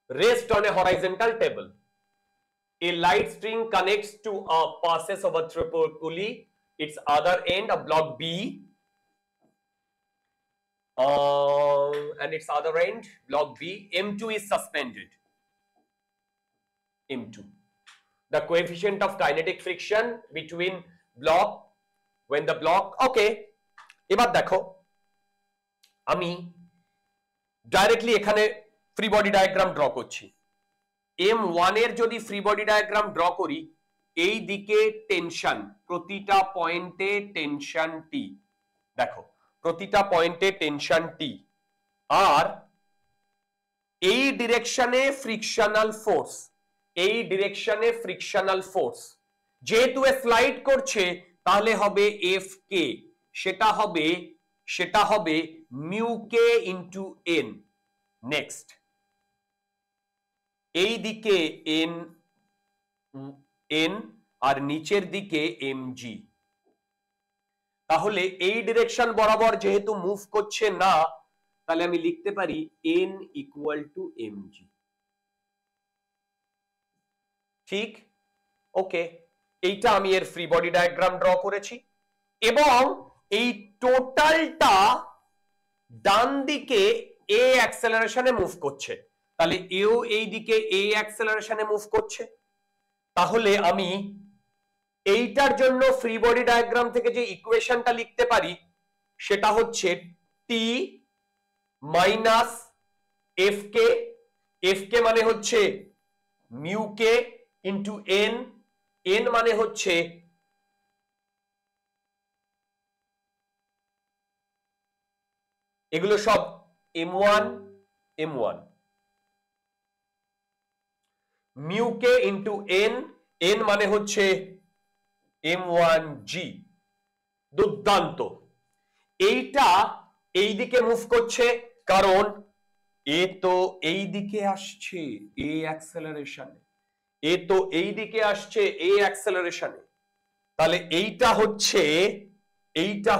rest on a horizontal table, a light string connects to a passes over through pulley, its other end of block B and its other end block B m2 is suspended. m2, the coefficient of kinetic friction between block when the block, okay এবার দেখো আমি ডাইরেক্টলি এখানে ফ্রি বডি ডায়াগ্রাম ড্র করছি। m1 এর যদি ফ্রি বডি ডায়াগ্রাম ড্র করি, এই দিকে টেনশন, প্রতিটা পয়েন্টে টেনশন টি, দেখো প্রতিটা পয়েন্টে টেনশন টি, আর এই ডিরেকশনে ফ্রিকশনাল ফোর্স, এই ডিরেকশনে ফ্রিকশনাল ফোর্স, যেহেতু স্লাইড করছে তাহলে হবে এফ কে, সেটা হবে mu K into N. Next এই দিকে এন এন আর নিচের দিকে এম জি, তাহলে এই ডিরেকশন বরাবর যেহেতু মুভ করছে না, তাহলে আমি লিখতে পারি n equal to m g. ঠিক, ওকে এইটা আমি এর ফ্রি বডি ডায়াগ্রাম ড্র করেছি এবং এই টোটালটা ডান দিকে এ অ্যাক্সেলারেশনে মুভ করছে, তাহলে এও এই দিকে এ অ্যাক্সেলারেশনে মুভ করছে। তাহলে আমি এইটার জন্য ফ্রি বডি ডায়াগ্রাম থেকে যে ইকুয়েশনটা লিখতে পারি সেটা হচ্ছে টি মাইনাস এফ কে, এফ কে মানে হচ্ছে mu K into N, N মানে হচ্ছে এগুলো সব m1 m1, mu K into N, N মানে হচ্ছে m1g। দুর্দান্ত, এইটা এই দিকে মুভ করছে কারণ এ তো এই দিকে আসছে এ অ্যাক্সেলারেশনে, এ তো এই দিকে আসছে এ অ্যাক্সেলারেশনে, তাহলে এইটা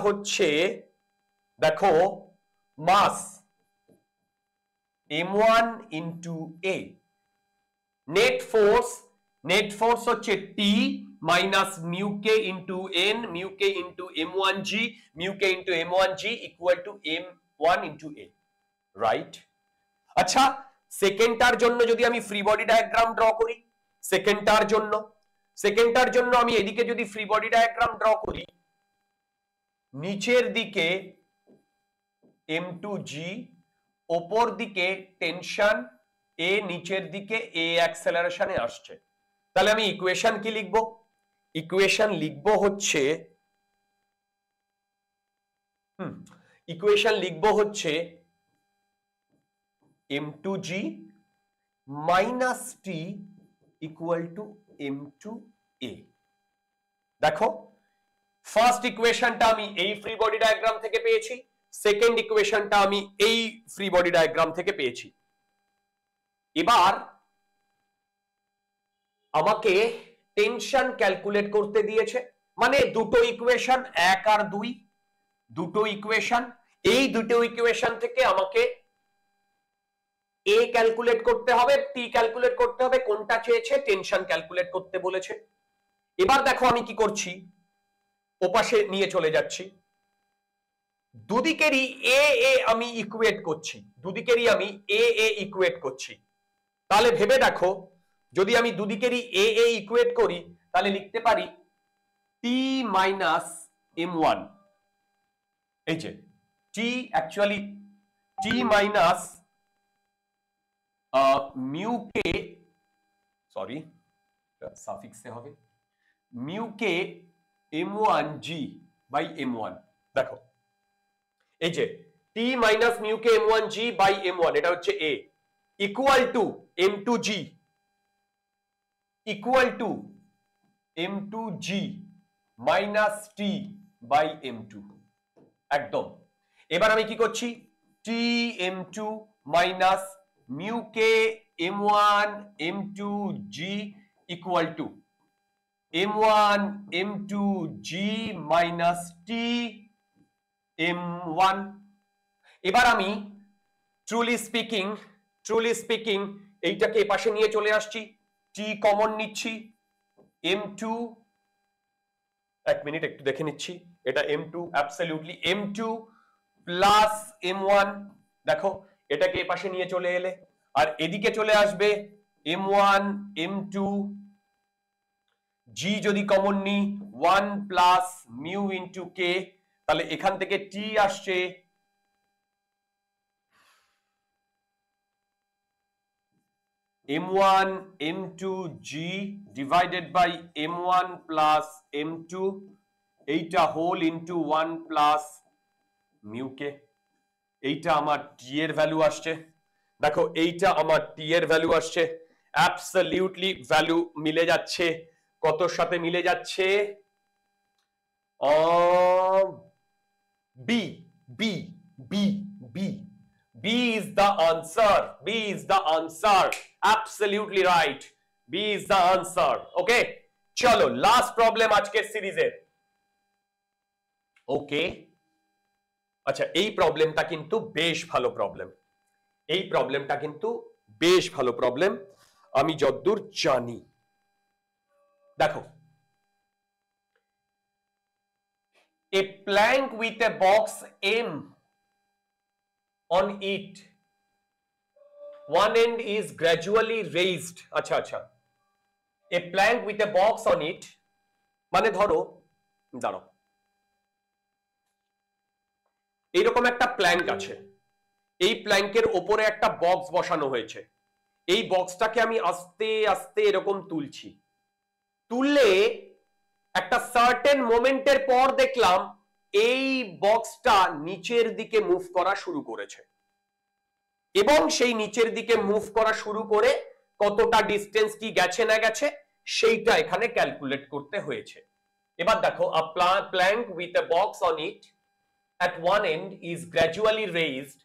হচ্ছে দেখো mass m1 into A, net force হচ্ছে T minus mu K into N, mu K into m1g, mu K into m1g equal to m1 into A, right? আচ্ছা, সেকেন্ডটার জন্য যদি আমি ফ্রি বডি ডায়াগ্রাম ড্র করি, সেকেন্ডটার জন্য আমি এদিকে যদি ফ্রি বডি ডায়াগ্রাম ড্র করি, নিচের দিকে m2g, ওপর দিকে টেনশন এ, নিচের দিকে এ অ্যাক্সেলারেশনে আসছে, তাহলে আমি ইকুয়েশন কি লিখব? ইকুয়েশন লিখব হচ্ছে m2g minus T equal two m2a। দেখো ফার্স্ট ইকুয়েশনটা আমি এই ফ্রি বডি ডায়াগ্রাম থেকে পেয়েছি, সেকেন্ড ইকুয়েশনটা আমি এই ফ্রি বডি ডায়াগ্রাম থেকে পেয়েছি। এবার আমাকে টেনশন ক্যালকুলেট করতে দিয়েছে, মানে দুটো ইকুয়েশন 1 আর 2, দুটো ইকুয়েশন, এই দুটো ইকুয়েশন থেকে আমাকে এ ক্যালকুলেট করতে হবে, টি ক্যালকুলেট করতে হবে, কোনটা চেয়েছে? টেনশন ক্যালকুলেট করতে বলেছে। এবার দেখো আমি কি করছি, ওপাশে নিয়ে চলে যাচ্ছি, দুদিকেরই এ এ আমি ইকুয়েট করছি, তাহলে ভেবে দেখো যদি আমি দুদিকেরই এ এ ইকুয়েট করি, তাহলে লিখতে পারি টি মাইনাস m1, এই যে T, actually T minus mu K, sorry সাফিক্সে হবে, mu K m1g by m1। দেখো এই যে T minus mu K m1g by m1, এটা হচ্ছে a, equal to m2g, minus T by m2, একদম। এবার আমি কি করছি, T m2 minus mu K m1 m2g equal to m1 m2g minus T m1। এবার আমি ট্রুলি স্পিকিং এইটাকে এপাশে নিয়ে চলে আসছি, টি কমন নিচ্ছি, m2, এক মিনিট একটু দেখে নিচ্ছি, এটা m2, absolutely m2 plus m1, দেখো এটাকে এপাশে নিয়ে চলে এলে, আর এদিকে চলে আসবে m1 m2 g, যদি কমন নি 1 প্লাস মিউ ইন্টু কে, তাহলে এখান থেকে টি আসছে m1 m2g divided by m1 plus m2, এইটা হোল ইন্টু 1 প্লাস মিউ কে, এইটা আমার টি এর ভ্যালু আসছে। দেখো এইটা আমার টি এর ভ্যালু আসছে, অ্যাবসলিউটলি ভ্যালু মিলে যাচ্ছে, কতর সাথে মিলে যাচ্ছে? B B B B B is the answer. B is the answer. Absolutely right. B is the answer. Okay. চলো লাস্ট প্রবলেম আজকের সিরিজের। ওকে, আচ্ছা এই প্রবলেমটা কিন্তু বেশ ভালো প্রবলেম, আমি যতদূর জানি। দেখো, a plank with a box M on it, one end is gradually raised, আচ্ছা a plank with a box on it, মানে ধরো দাঁড়াও, এইরকম একটা প্ল্যাঙ্ক আছে, এই প্ল্যাঙ্কের ওপরে একটা বক্স বসানো হয়েছে, এই বক্সটাকে আমি আস্তে আস্তে এরকম তুললে একটা সার্টেন মোমেন্টের পর দেখলাম এই বক্সটা নিচের দিকে মুভ করা শুরু করেছে, এবং সেই নিচের দিকে মুভ করা শুরু করে কতটা ডিস্টেন্স কি গেছে না গেছে সেইটা এখানে ক্যালকুলেট করতে হয়েছে। এবার দেখো, a plank with a box on it at one end is gradually raised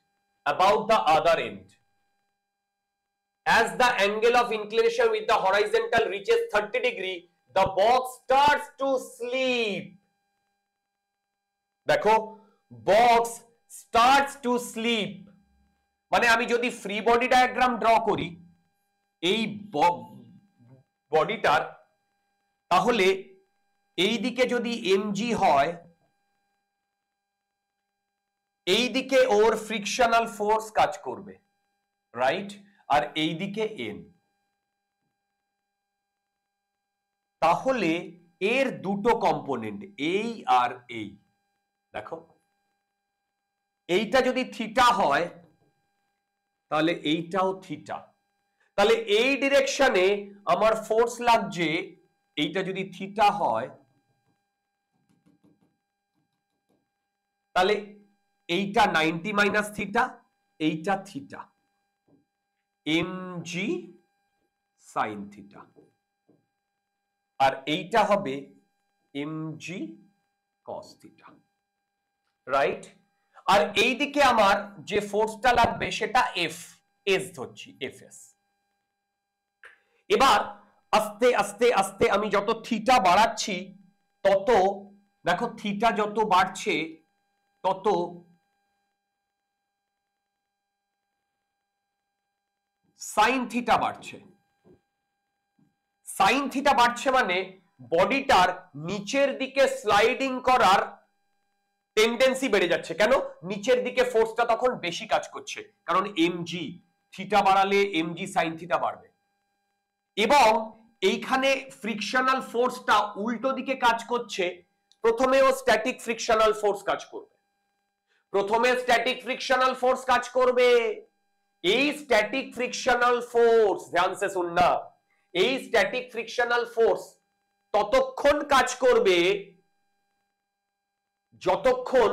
about the other end. as the angle of inclination with the horizontal reaches 30 degree the box starts to sleep. দেখো box starts to sleep মানে আমি যদি ফ্রি বডি ডায়াগ্রাম ড্র করি এই বডিটার, তাহলে এই দিকে যদি mg হয়, এই দিকে ওর ফ্রিকশনাল ফোর্স কাজ করবে, রাইট, আর এই দিকে n। তাহলে এর দুটো কম্পোনেন্ট এই আর এই, দেখো এইটা যদি থিটা হয় তাহলে এইটাও থিটা, তাহলে এই ডিরেকশনে আমার ফোর্স লাগছে, এইটা যদি থিটা হয় তাহলে এইটা 90 মাইনাস থিটা, এইটা থিটা, mg sin থিটা, আর এইটা হবে mg cos থিটা, রাইট। আর এইদিকে আমার যে ফোর্সটা লাগবে সেটা এফ, এস ধরছি, এফএস। এবার আস্তে আস্তে আস্তে আমি যত থিটা বাড়াচ্ছি তত, দেখো থিটা যত বাড়ছে তত সাইন থিটা বাড়ছে। সাইন থিটা বাড়ছে মানে বডিটার নিচের দিকে স্লাইডিং করার টেন্ডেন্সি বেড়ে যাচ্ছে। কেন? নিচের দিকে ফোর্সটা তখন বেশি কাজ করছে, কারণ এমজি থিটা বাড়ালে এমজি সাইন থিটা বাড়বে। এবং এইখানে ফ্রিকশনাল ফোর্সটা উল্টো দিকে কাজ করছে, প্রথমেও স্ট্যাটিক ফ্রিকশনাল ফোর্স কাজ করবে, প্রথমে স্ট্যাটিক ফ্রিকশনাল ফোর্স কাজ করবে। এই স্ট্যাটিক ফ্রিকশনাল ফোর্স, ধ্যান সে শুননা, এই স্ট্যাটিক ফ্রিকশনাল ফোর্স ততক্ষণ কাজ করবে যতক্ষণ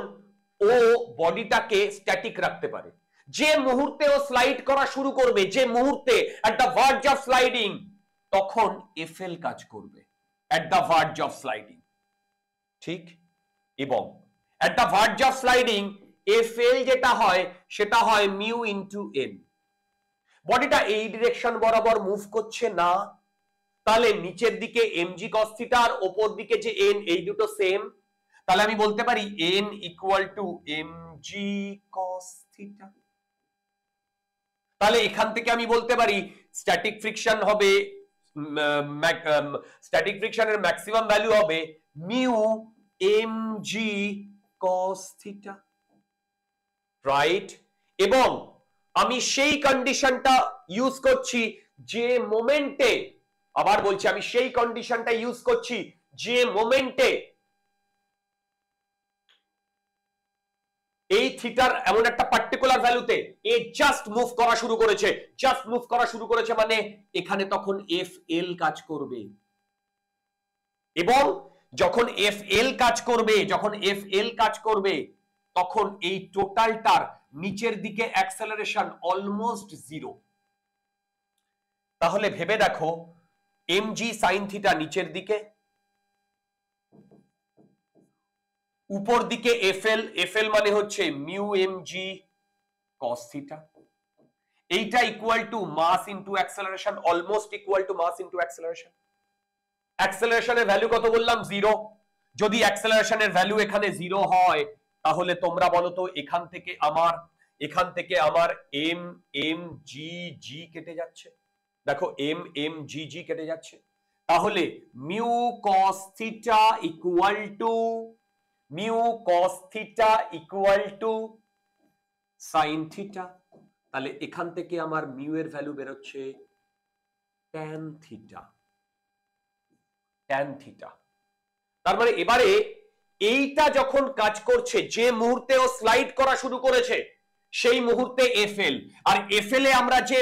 ও বডিটাকে স্ট্যাটিক রাখতে পারে। যে মুহূর্তে ও স্লাইড করা শুরু করবে, যে মুহূর্তে at the verge of sliding, তখন এফএল কাজ করবে at the verge of sliding, ঠিক। এবং at the verge of sliding FL যেটা হয় সেটা হয় মিউ ইনটু এন। বডিটা এই ডিরেকশন বরাবর মুভ করছে না, তাহলে নিচের দিকে এমজি কস থিটা আর উপর দিকে যে এন, এই দুটো সেম, তাহলে আমি বলতে পারি n equal to mg cos theta. তাহলে এখান থেকে আমি বলতে পারি স্ট্যাটিক ফ্রিকশন হবে, স্ট্যাটিক ফ্রিকশনের ম্যাক্সিমাম ভ্যালু হবে mu mg cos theta, right. এবং আমি সেই কন্ডিশনটা ইউজ করছি যে মোমেন্টে, আবার বলছি আমি সেই কন্ডিশনটা ইউজ করছি যে মোমেন্টে এই থিটার এমন একটা পার্টিকুলার ভ্যালুতে এ জাস্ট মুভ করা শুরু করেছে। জাস্ট মুভ করা শুরু করেছে মানে এখানে তখন এফ এল কাজ করবে, এবং যখন এফ এল কাজ করবে, যখন এফ এল কাজ করবে তখন এই টোটালটার নিচের দিকে অ্যাক্সেলারেশন অলমোস্ট জিরো। তাহলে ভেবে দেখো এমজি সাইন থিটা নিচের দিকে, উপর দিকে এফএল, এফএল মানে হচ্ছে মিউ এমজি কস থিটা, এইটা equal to mass into acceleration, almost equal to mass into acceleration. অ্যাক্সেলারেশনের ভ্যালু কত বললাম? জিরো। যদি অ্যাক্সেলারেশনের ভ্যালু এখানে জিরো হয় তাহলে তোমরা বলো তো এখান থেকে আমার এম এম জি জি কেটে যাচ্ছে, দেখো এম এম জি জি কেটে যাচ্ছে। তাহলে mu cos theta equal to mu cos theta equal to sine theta. তাহলে এখান থেকে আমার মিউ এর ভ্যালু বেরোচ্ছে ট্যান থিটা, ট্যান থিটা। তার মানে এবারে এইটা যখন কাজ করছে, যে মুহূর্তে ও স্লাইড করা শুরু করেছে সেই মুহূর্তে এফএল, আর এফএল এ আমরা যে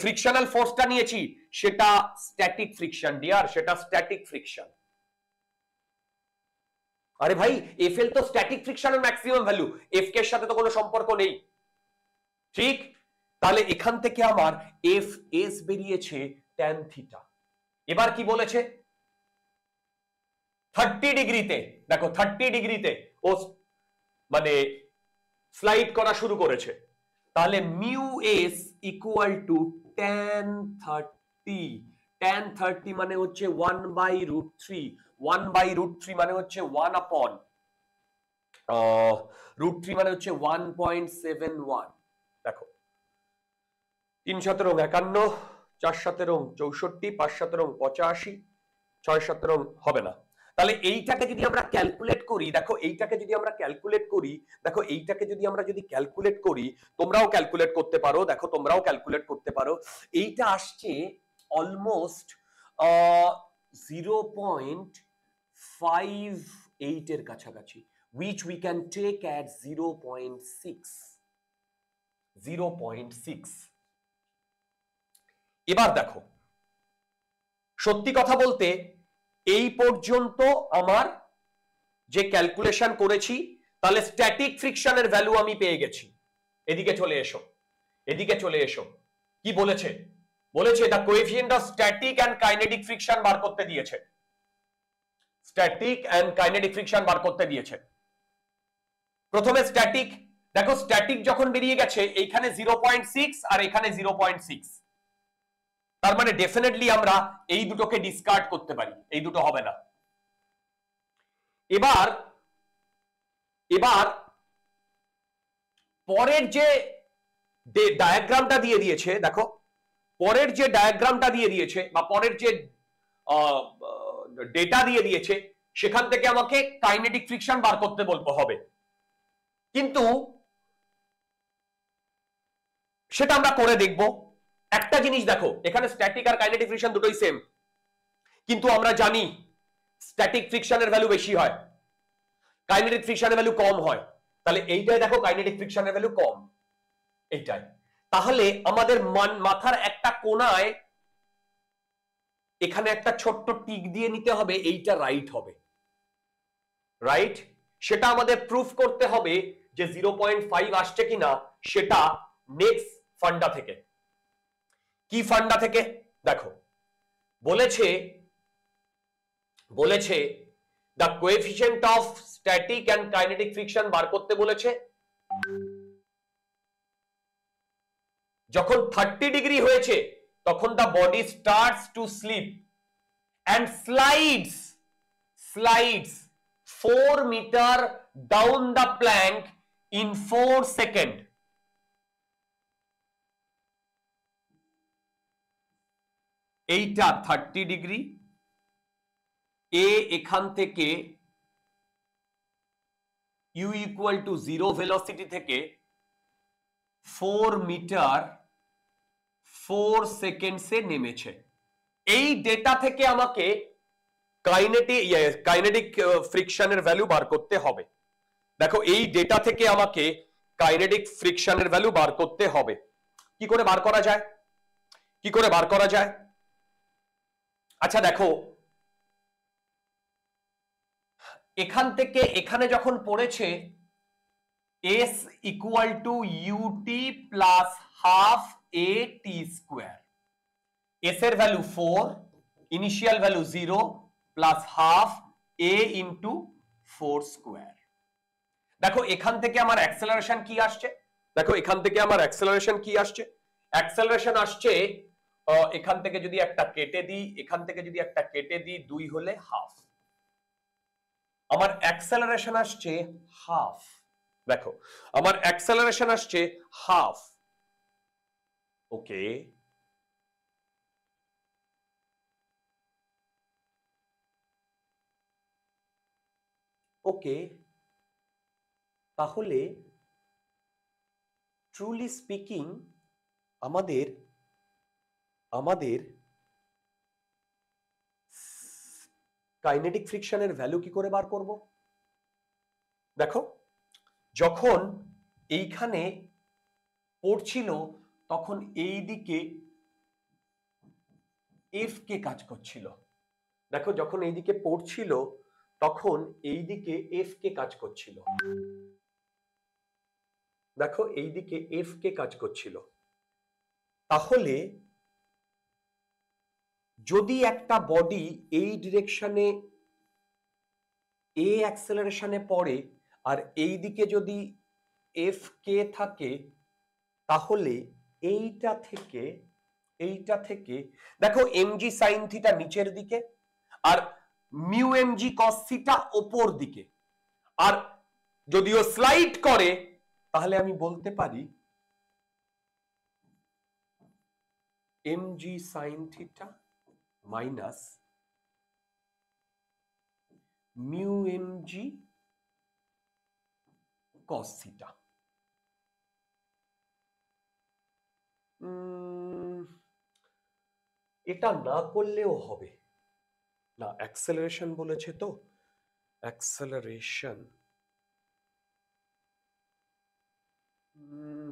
ফ্রিকশনাল ফোর্সটা নিয়েছি সেটা স্ট্যাটিক ফ্রিকশন ডিয়ার, সেটা স্ট্যাটিক ফ্রিকশন। আরে ভাই এফএল তো স্ট্যাটিক ফ্রিকশনের ম্যাক্সিমাম ভ্যালু, এফ কে সাথে তো কোনো সম্পর্ক নেই, ঠিক। তাহলে এখান থেকে আমার এফ এস বেরিয়েছে ট্যান থিটা। এবার কি বলেছে? 30 ডিগ্রিতে, দেখো 30 ডিগ্রিতে ও মানে স্লাইড করা শুরু করেছে, তাহলে mu S equal two tan 30। tan 30 মানে হচ্ছে 1/√3। 1/√3 মানে হচ্ছে 1/√3 মানে হচ্ছে 1.71। দেখো 3 × 7 = 51, 4 × 7 = 64, 5 × 7 = 85, 6 × 7 হবে না। তাহলে এইটাকে যদি আমরা ক্যালকুলেট করি, দেখো এইটাকে যদি আমরা ক্যালকুলেট করি, দেখো এইটাকে যদি আমরা ক্যালকুলেট করি, তোমরাও ক্যালকুলেট করতে পারো, দেখো তোমরাও ক্যালকুলেট করতে পারো। এইটা আসছে অলমোস্ট 0.58 এর কাছাকাছি, which we can take at 0.6। এবার দেখো সত্যি কথা বলতে এই পর্যন্ত আমার যে ক্যালকুলেশন করেছি, তাহলে স্ট্যাটিক ফ্রিকশনের ভ্যালু আমি পেয়ে গেছি। এদিকে চলে এসো, এদিকে চলে এসো। কি বলেছে? বলেছে the coefficient of static and kinetic friction বার করতে দিয়েছে। স্ট্যাটিক এন্ড কাইনেটিক ফ্রিকশন বার করতে দিয়েছে। প্রথমে স্ট্যাটিক, দেখো স্ট্যাটিক যখন বেরিয়ে গেছে এইখানে 0.6 আর এখানে 0.6, তার মানে ডেফিনেটলি আমরা এই দুটোকে ডিসকার্ড করতে পারি, এই দুটো হবে না। এবার পরের যে ডায়াগ্রামটা দিয়ে দিয়েছে, দেখো পরের যে ডায়াগ্রামটা দিয়ে দিয়েছে বা পরের যে ডেটা দিয়ে দিয়েছে, সেখান থেকে আমাকে কাইনেটিক ফ্রিকশন বার করতে বলতে হবে। কিন্তু সেটা আমরা করে দেখব। একটা জিনিস দেখো, এখানে স্ট্যাটিক আর কাইনেটিক ফ্রিকশন দুটোই সেম, কিন্তু আমরা জানি স্ট্যাটিক ফ্রিকশনের ভ্যালু বেশি হয়, কাইনেটিক ফ্রিকশনের ভ্যালু কম হয়। তাহলে এইটাই দেখো কাইনেটিক ফ্রিকশনের ভ্যালু কম, এইটাই। তাহলে আমাদের মাথার একটা কোণায় এখানে একটা ছোট্ট টিক দিয়ে নিতে হবে, এইটা রাইট হবে, রাইট। সেটা আমাদের প্রুফ করতে হবে যে 0.5 আসছে কিনা, সেটা নেক্সট ফান্ডা থেকে। কি ফান্ডা থেকে? দেখো বলেছে the coefficient of static and kinetic friction বার করতে বলেছে। যখন 30 ডিগ্রি হয়েছে তখন the body starts to slip and slides 4 meter down the plank in 4 second. এইটা 30 ডিগ্রি, এ এখান থেকে u ইকুয়াল টু 0 ভেলোসিটি থেকে 4 মিটার 4 সেকেন্ডসে নেমেছে। এই ডেটা থেকে আমাকে কাইনেটিক ফ্রিকশনের ভ্যালু বার করতে হবে। দেখো এই ডেটা থেকে আমাকে কাইনেটিক ফ্রিকশনের ভ্যালু বার করতে হবে। কি করে বার করা যায়? কি করে বার করা যায়? আচ্ছা দেখো, এখান থেকে এখানে যখন পড়েছে s equal to u t plus half a t square, s এর value 4, initial value 0 plus half a into 4 square. দেখো এখান থেকে আমার অ্যাক্সেলারেশন কি আসছে, দেখো এখান থেকে আমার অ্যাক্সেলারেশন কি আসছে। অ্যাক্সেলারেশন আসছে, এখান থেকে যদি একটা কেটে দিই, এখান থেকে যদি একটা কেটে দিই, 2 হলে হাফ, আমার অ্যাক্সেলারেশন আসছে হাফ। দেখো আমার অ্যাক্সেলারেশন আসছে হাফ। ওকে, ওকে, তাহলে ট্রুলি স্পিকিং আমাদের কাইনেটিক ফ্রিকশনের ভ্যালু কি করে বার করব? দেখো যখন এইখানে পড়ছিল তখন এই দিকে এফ কে কাজ করছিল। দেখো যখন এইদিকে পড়ছিল তখন এইদিকে এফ কে কাজ করছিল। দেখো এইদিকে এফ কে কাজ করছিল। তাহলে যদি একটা বডি এই ডিরেকশনে এ অ্যাক্সেলারেশনে পড়ে আর এই দিকে যদি এফ কে থাকে, তাহলে এইটা থেকে দেখো এমজি সাইন থিটা নিচের দিকে আর মিউ এমজি কস থিটা ওপর দিকে, আর যদিও স্লাইড করে তাহলে আমি বলতে পারি MG sine theta minus mu MG cos theta. এটা না করলেও হবে না, অ্যাক্সেলারেশন বলেছে তো, অ্যাক্সেলারেশন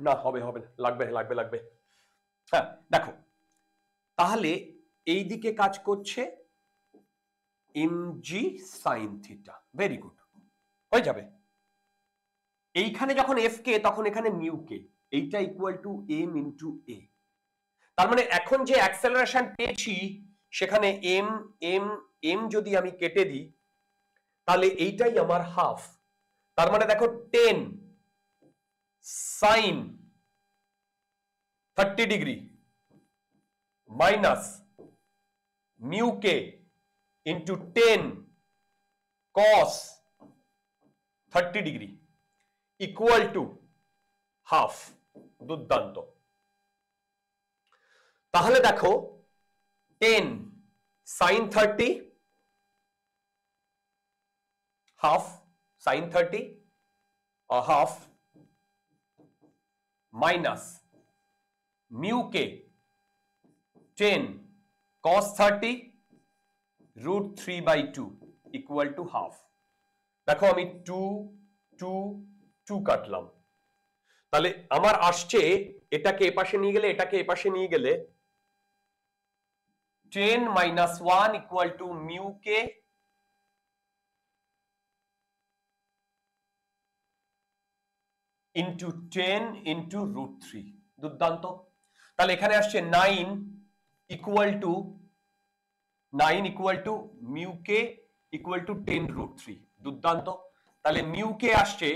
না, হবে হবে না, লাগবে। হ্যাঁ দেখো, তাহলে এই দিকে কাজ করছে MG sine theta, very good, হয়ে যাবে। এইখানে যখন এফ কে তখন এখানে মিউ কে, এইটা ইকুয়াল টু এম ইন্টু এ। তার মানে এখন যে অ্যাক্সেলারেশন পেয়েছি সেখানে এম এম এম যদি আমি কেটে দিই তাহলে এইটাই আমার হাফ। তার মানে দেখো 10 sine 30 degree minus mu K into 10 cos 30 degree equal to half. দুর্দান্ত। তাহলে দেখো 10 sine 30 half sine 30 half minus mu K 10 cos 30 root 3/2 equal to half। দেখো আমি 2 কাটলাম, তাহলে আমার আসছে এটাকে এপাশে নিয়ে গেলে, এটাকে এপাশে নিয়ে গেলে 10 minus 1 equal to mu k into 10 into root 3। দুর্দান্ত। তাহলে এখানে আসছে 9 equal to mu k equal to 10 root 3। দুর্দান্ত। তাহলে mu k আসছে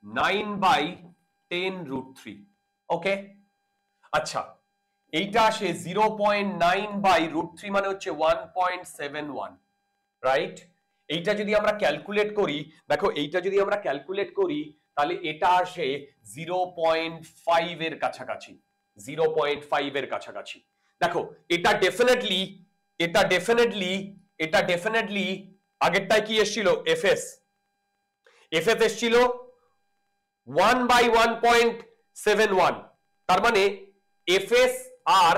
9/10 root 3। ওকে, আচ্ছা এইটা আসে 0.9/√3 মানে হচ্ছে 1.71, রাইট। এইটা যদি আমরা ক্যালকুলেট করি, দেখো এইটা যদি আমরা ক্যালকুলেট করি তাহলে এটা আসে 0.5 এর কাছাকাছি, 0.5 এর কাছাকাছি। দেখো এটা ডেফিনেটলি আগেরটায় কি এসেছিল, এফএস এসেছিল 1/1.71। তার মানে এফএস আর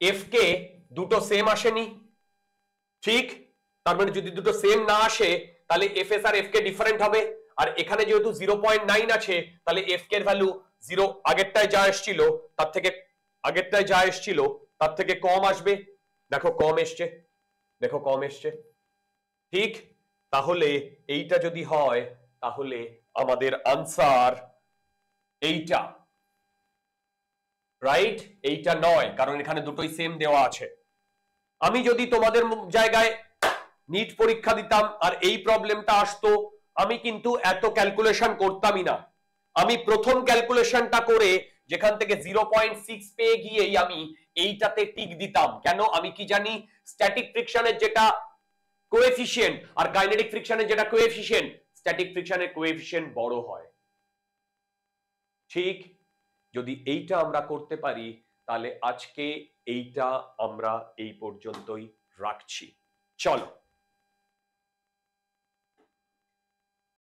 এফ কে দুটো সেম আসেনি, ঠিক। তার মানে যদি দুটো সেম না আসে তাহলে এফএস আর এফ কে ডিফারেন্ট হবে, আর এখানে যেহেতু 0.9 আছে তাহলে এফ কে এর ভ্যালু 0 আগেরটায় যা এসেছিল তার থেকে কম আসবে। দেখো কম এসছে, ঠিক। তাহলে এইটা যদি হয় তাহলে আমাদের আনসার এইটা, রাইট। এইটা নয়, কারণ এখানে দুটোই সেম দেওয়া আছে। আমি যদি তোমাদের জায়গায় নিট পরীক্ষা দিতাম আর এই প্রবলেমটা আসতো, আমি কিন্তু এত ক্যালকুলেশন করতামই না। আমি প্রথম ক্যালকুলেশনটা করে যেখান থেকে 0.6 পেয়ে গিয়েই আমি এইটাতে টিক দিতাম। কেন? আমি কি জানি স্ট্যাটিক ফ্রিকশনের যেটা কোএফিশিয়েন্ট আর কাইনেটিক ফ্রিকশনের যেটা কোএফিশিয়েন্ট, স্ট্যাটিক ফ্রিকশনের কোএফিশিয়েন্ট বড় হয়, ঠিক। যদি এইটা আমরা করতে পারি তাহলে আজকে এইটা আমরা এই পর্যন্তই রাখছি। চলো।